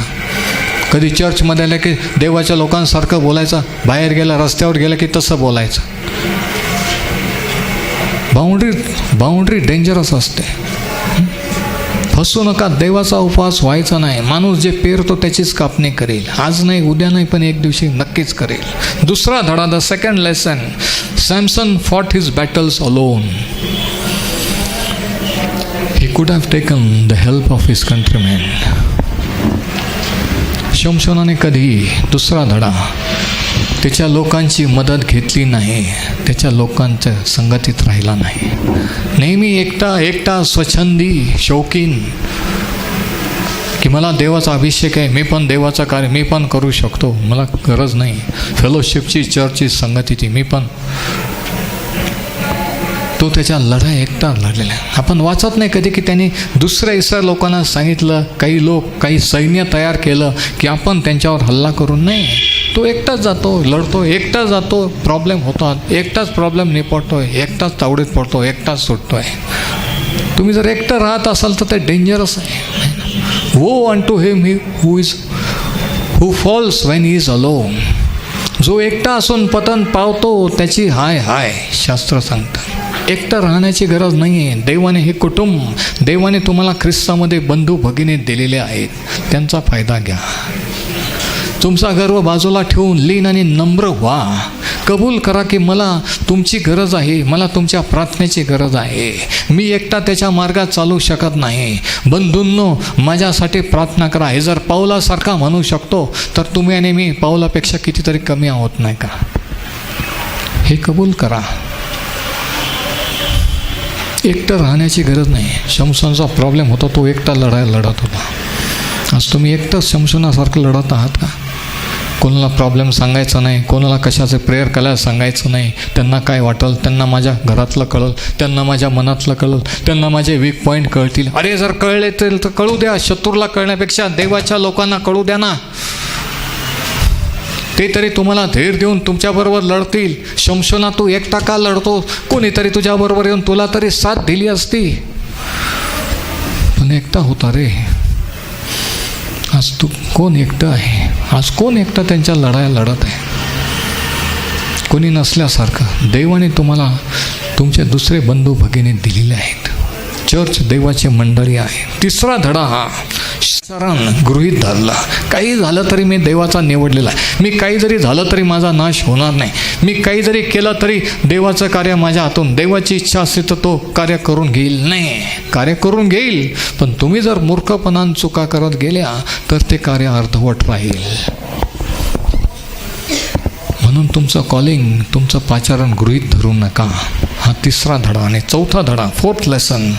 कधी चर्चमध्ये आलं की देवाच्या लोकांसारखं बोलायचं, बाहेर गेला, रस्त्यावर गेलं की तसं बोलायचं. बाउंड्री डेंजरस असते. फसू नका. देवाचा उपवास व्हायचा नाही. माणूस जे पेरतो त्याचीच कापणी करेल. आज नाही, उद्या नाही, पण एक दिवशी नक्कीच करेल. दुसरा धडा, the second lesson, Samson fought his battles alone. He could have taken the help of his countrymen. शमशोनाने कधी, दुसरा धडा, त्याच्या लोकांची मदत घेतली नाही, त्याच्या लोकांच्या संगतीत राहिला नाही. नेहमी एकटा स्वच्छंदी, शौकीन, की मला देवाचा अभिषेक आहे, मी पण देवाचं कार्य मी पण करू शकतो, मला गरज नाही फेलोशिपची, चर्चची, संगतीची, मी पण. तो त्याच्या लढाई एकटा लढलेला आहे. आपण वाचत नाही कधी की त्यांनी दुसऱ्या इस्रायल लोकांना सांगितलं, काही सैन्य तयार केलं की आपण त्यांच्यावर हल्ला करून. नाही, तो एकटाच जातो, लढतो, एकटाच जातो, प्रॉब्लेम होतात, एकटाच प्रॉब्लेम निपटतोय, एकटाच तावडीत पडतो, एकटाच सुटतोय. तुम्ही जर एकटं राहत असाल तर ते डेंजरस आहे. Woe unto him who falls when he is alone. जो एकटा असून पतन पावतो त्याची हाय शास्त्र सांगतं. एकटं राहण्याची गरज नाही आहे. देवाने हे कुटुंब, देवाने तुम्हाला ख्रिस्तामध्ये बंधू भगिनी दिलेले आहेत, त्यांचा फायदा घ्या. तुमचा गर्व बाजूला ठेवून लीन आणि नम्र व्हा. कबूल करा की मला तुमची गरज आहे, मला तुमच्या प्रार्थनेची गरज आहे. मी एकटा त्याच्या मार्गात चालू शकत नाही. बंधूंनो, माझ्यासाठी प्रार्थना करा. हे जर पाऊलासारखा म्हणू शकतो तर तुम्ही आणि मी पाऊलापेक्षा कितीतरी कमी आहोत, नाही का? हे कबूल करा. एकटं राहण्याची गरज नाही. शमशोनाचा प्रॉब्लेम होता, तो एकटा लढत होता. आज तुम्ही एकटंच शमशोनासारखं लढत आहात का? कोणाला प्रॉब्लेम सांगायचं नाही, कोणाला कशाचे प्रेयर करायला सांगायचं नाही. त्यांना काय वाटेल, त्यांना माझ्या घरातलं कळलं, त्यांना माझ्या मनातलं कळलं, त्यांना माझे वीक पॉईंट कळतील. अरे जर कळले तर कळू द्या. शत्रूला कळण्यापेक्षा देवाच्या लोकांना कळू द्या ना. ते तरी तुम्हाला धैर्य देऊन तुमच्याबरोबर लढतील. शमशोना, तू एकटा का लढतो? कोणीतरी तुझ्याबरोबर येऊन तुला तरी साथ दिली असती, पण एकटा होता रे. आज तू कोण एकटं आहे? आज कोण एकटा त्यांच्या लढाया लढत आहे? कोणी नसल्यासारखं. देवाने तुम्हाला तुमचे दुसरे बंधू भगिनी दिलेले आहेत. चर्च देवाची मंडळी आहे. तिसरा धडा हा शरण गृहीत धरला. काही झालं तरी मी देवाचा निवडलेला आहे. मी काही जरी झालं तरी माझा नाश होणार नाही. मी काही जरी केलं तरी देवाचं कार्य माझ्या हातून, देवाची इच्छा असेल तर तो कार्य करून घेईल. नाही, कार्य करून घेईल, पण तुम्ही जर मूर्खपणान चुका करत गेल्या तर ते कार्य अर्धवट राहील. म्हणून तुमचं कॉलिंग, तुमचं पाचारण गृहीत धरू नका. हा तिसरा धडा. आणि चौथा धडा, fourth lesson,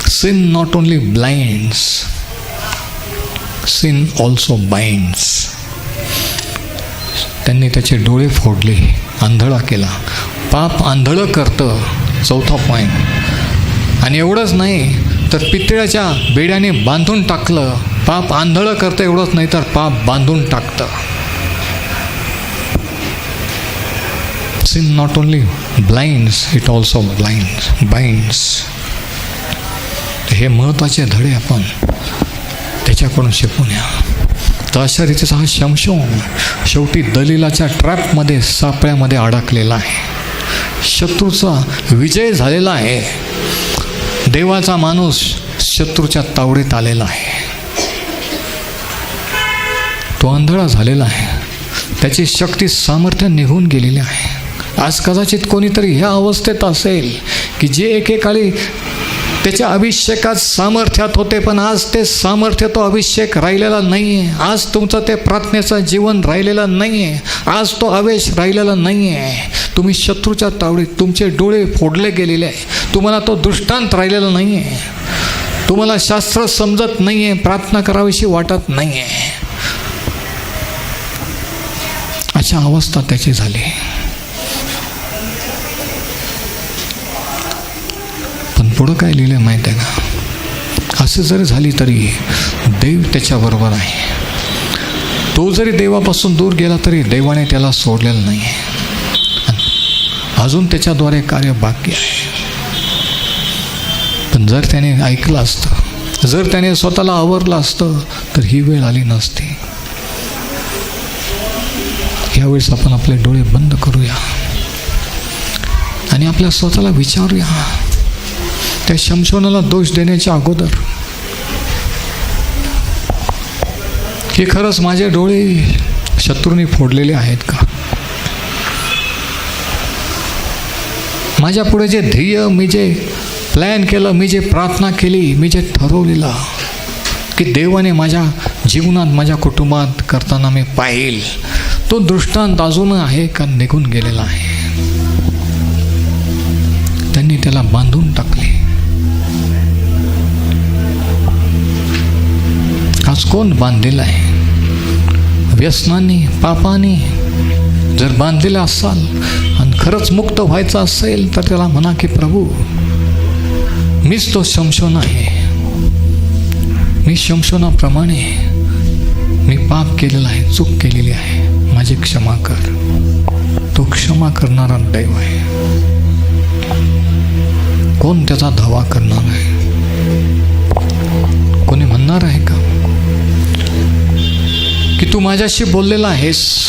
sin not only blinds, sin also binds. त्यांनी त्याचे डोळे फोडले, आंधळा केला. पाप आंधळं करतं, चौथा पॉईंट. आणि एवढंच नाही तर पितळाच्या बेड्याने बांधून टाकलं. पाप आंधळं करतं एवढंच नाही तर पाप बांधून टाकतं. Sin not only blinds, it also binds. हे महत्त्वाचे धडे आपण त्याच्याकडून शिकून या. तर अशा रीतीचा हा शमशोन शेवटी दलीलाच्या ट्रॅपमध्ये, सापळ्यामध्ये अडकलेला आहे. शत्रूचा विजय झालेला आहे. देवाचा माणूस शत्रूच्या तावडीत आलेला आहे. तो आंधळा झालेला आहे. त्याची शक्ती, सामर्थ्य निघून गेलेली आहे. आज कदाचित कोणीतरी ह्या अवस्थेत असेल की जे एकेकाळी त्याच्या अभिषेकात सामर्थ्यात होते, पण आज ते सामर्थ्य, तो अभिषेक राहिलेला नाही आहे. आज तुमचं ते प्रार्थनेचं जीवन राहिलेलं नाही आहे. आज तो आवेश राहिलेला नाही आहे. तुम्ही शत्रूच्या तावडीत, तुमचे डोळे फोडले गेलेले आहे. तुम्हाला तो दृष्टांत राहिलेला नाही आहे. तुम्हाला शास्त्र समजत नाही आहे, प्रार्थना करावीशी वाटत नाही आहे. अशा अवस्था त्याची झाली. पण पुढं काय लिहिलं माहीत आहे का? असं जरी झाली तरी देव त्याच्याबरोबर आहे. तो जरी देवापासून दूर गेला तरी देवाने त्याला सोडलेलं नाही आहे. अजून त्याच्याद्वारे कार्य बाकी आहे. पण जर त्याने ऐकलं असतं, जर त्याने स्वतःला आवरलं असतं तर ही वेळ आली नसती. यावेळेस आपण आपले डोळे बंद करूया आणि आपल्या स्वतःला विचारूया, त्या शमशोनाला दोष देण्याच्या अगोदर, की खरंच माझे डोळे शत्रूने फोडलेले आहेत का? माझ्या पुढे जे ध्येय, मी जे प्लॅन केलं, मी जे प्रार्थना केली, मी जे ठरवलेलं की देवाने माझ्या जीवनात, माझ्या कुटुंबात करताना मी पाहिल, तो दृष्टांत अजून आहे का निघून गेलेला आहे? त्यांनी त्याला बांधून टाकले. आज कोण बांधलेला आहे? व्यसनाने, पापाने जर बांधलेला असाल आणि खरंच मुक्त व्हायचं असेल तर त्याला म्हणा की प्रभू, मीच तो शमशोन आहे. मी शमशोनाप्रमाणे मी पाप केलेला आहे, चूक केलेली आहे, माझी क्षमा कर. तो क्षमा करणारा दैव आहे. कोण त्याचा धावा करणार आहे? कोणी म्हणणार आहे का की तू माझ्याशी बोललेला आहेस,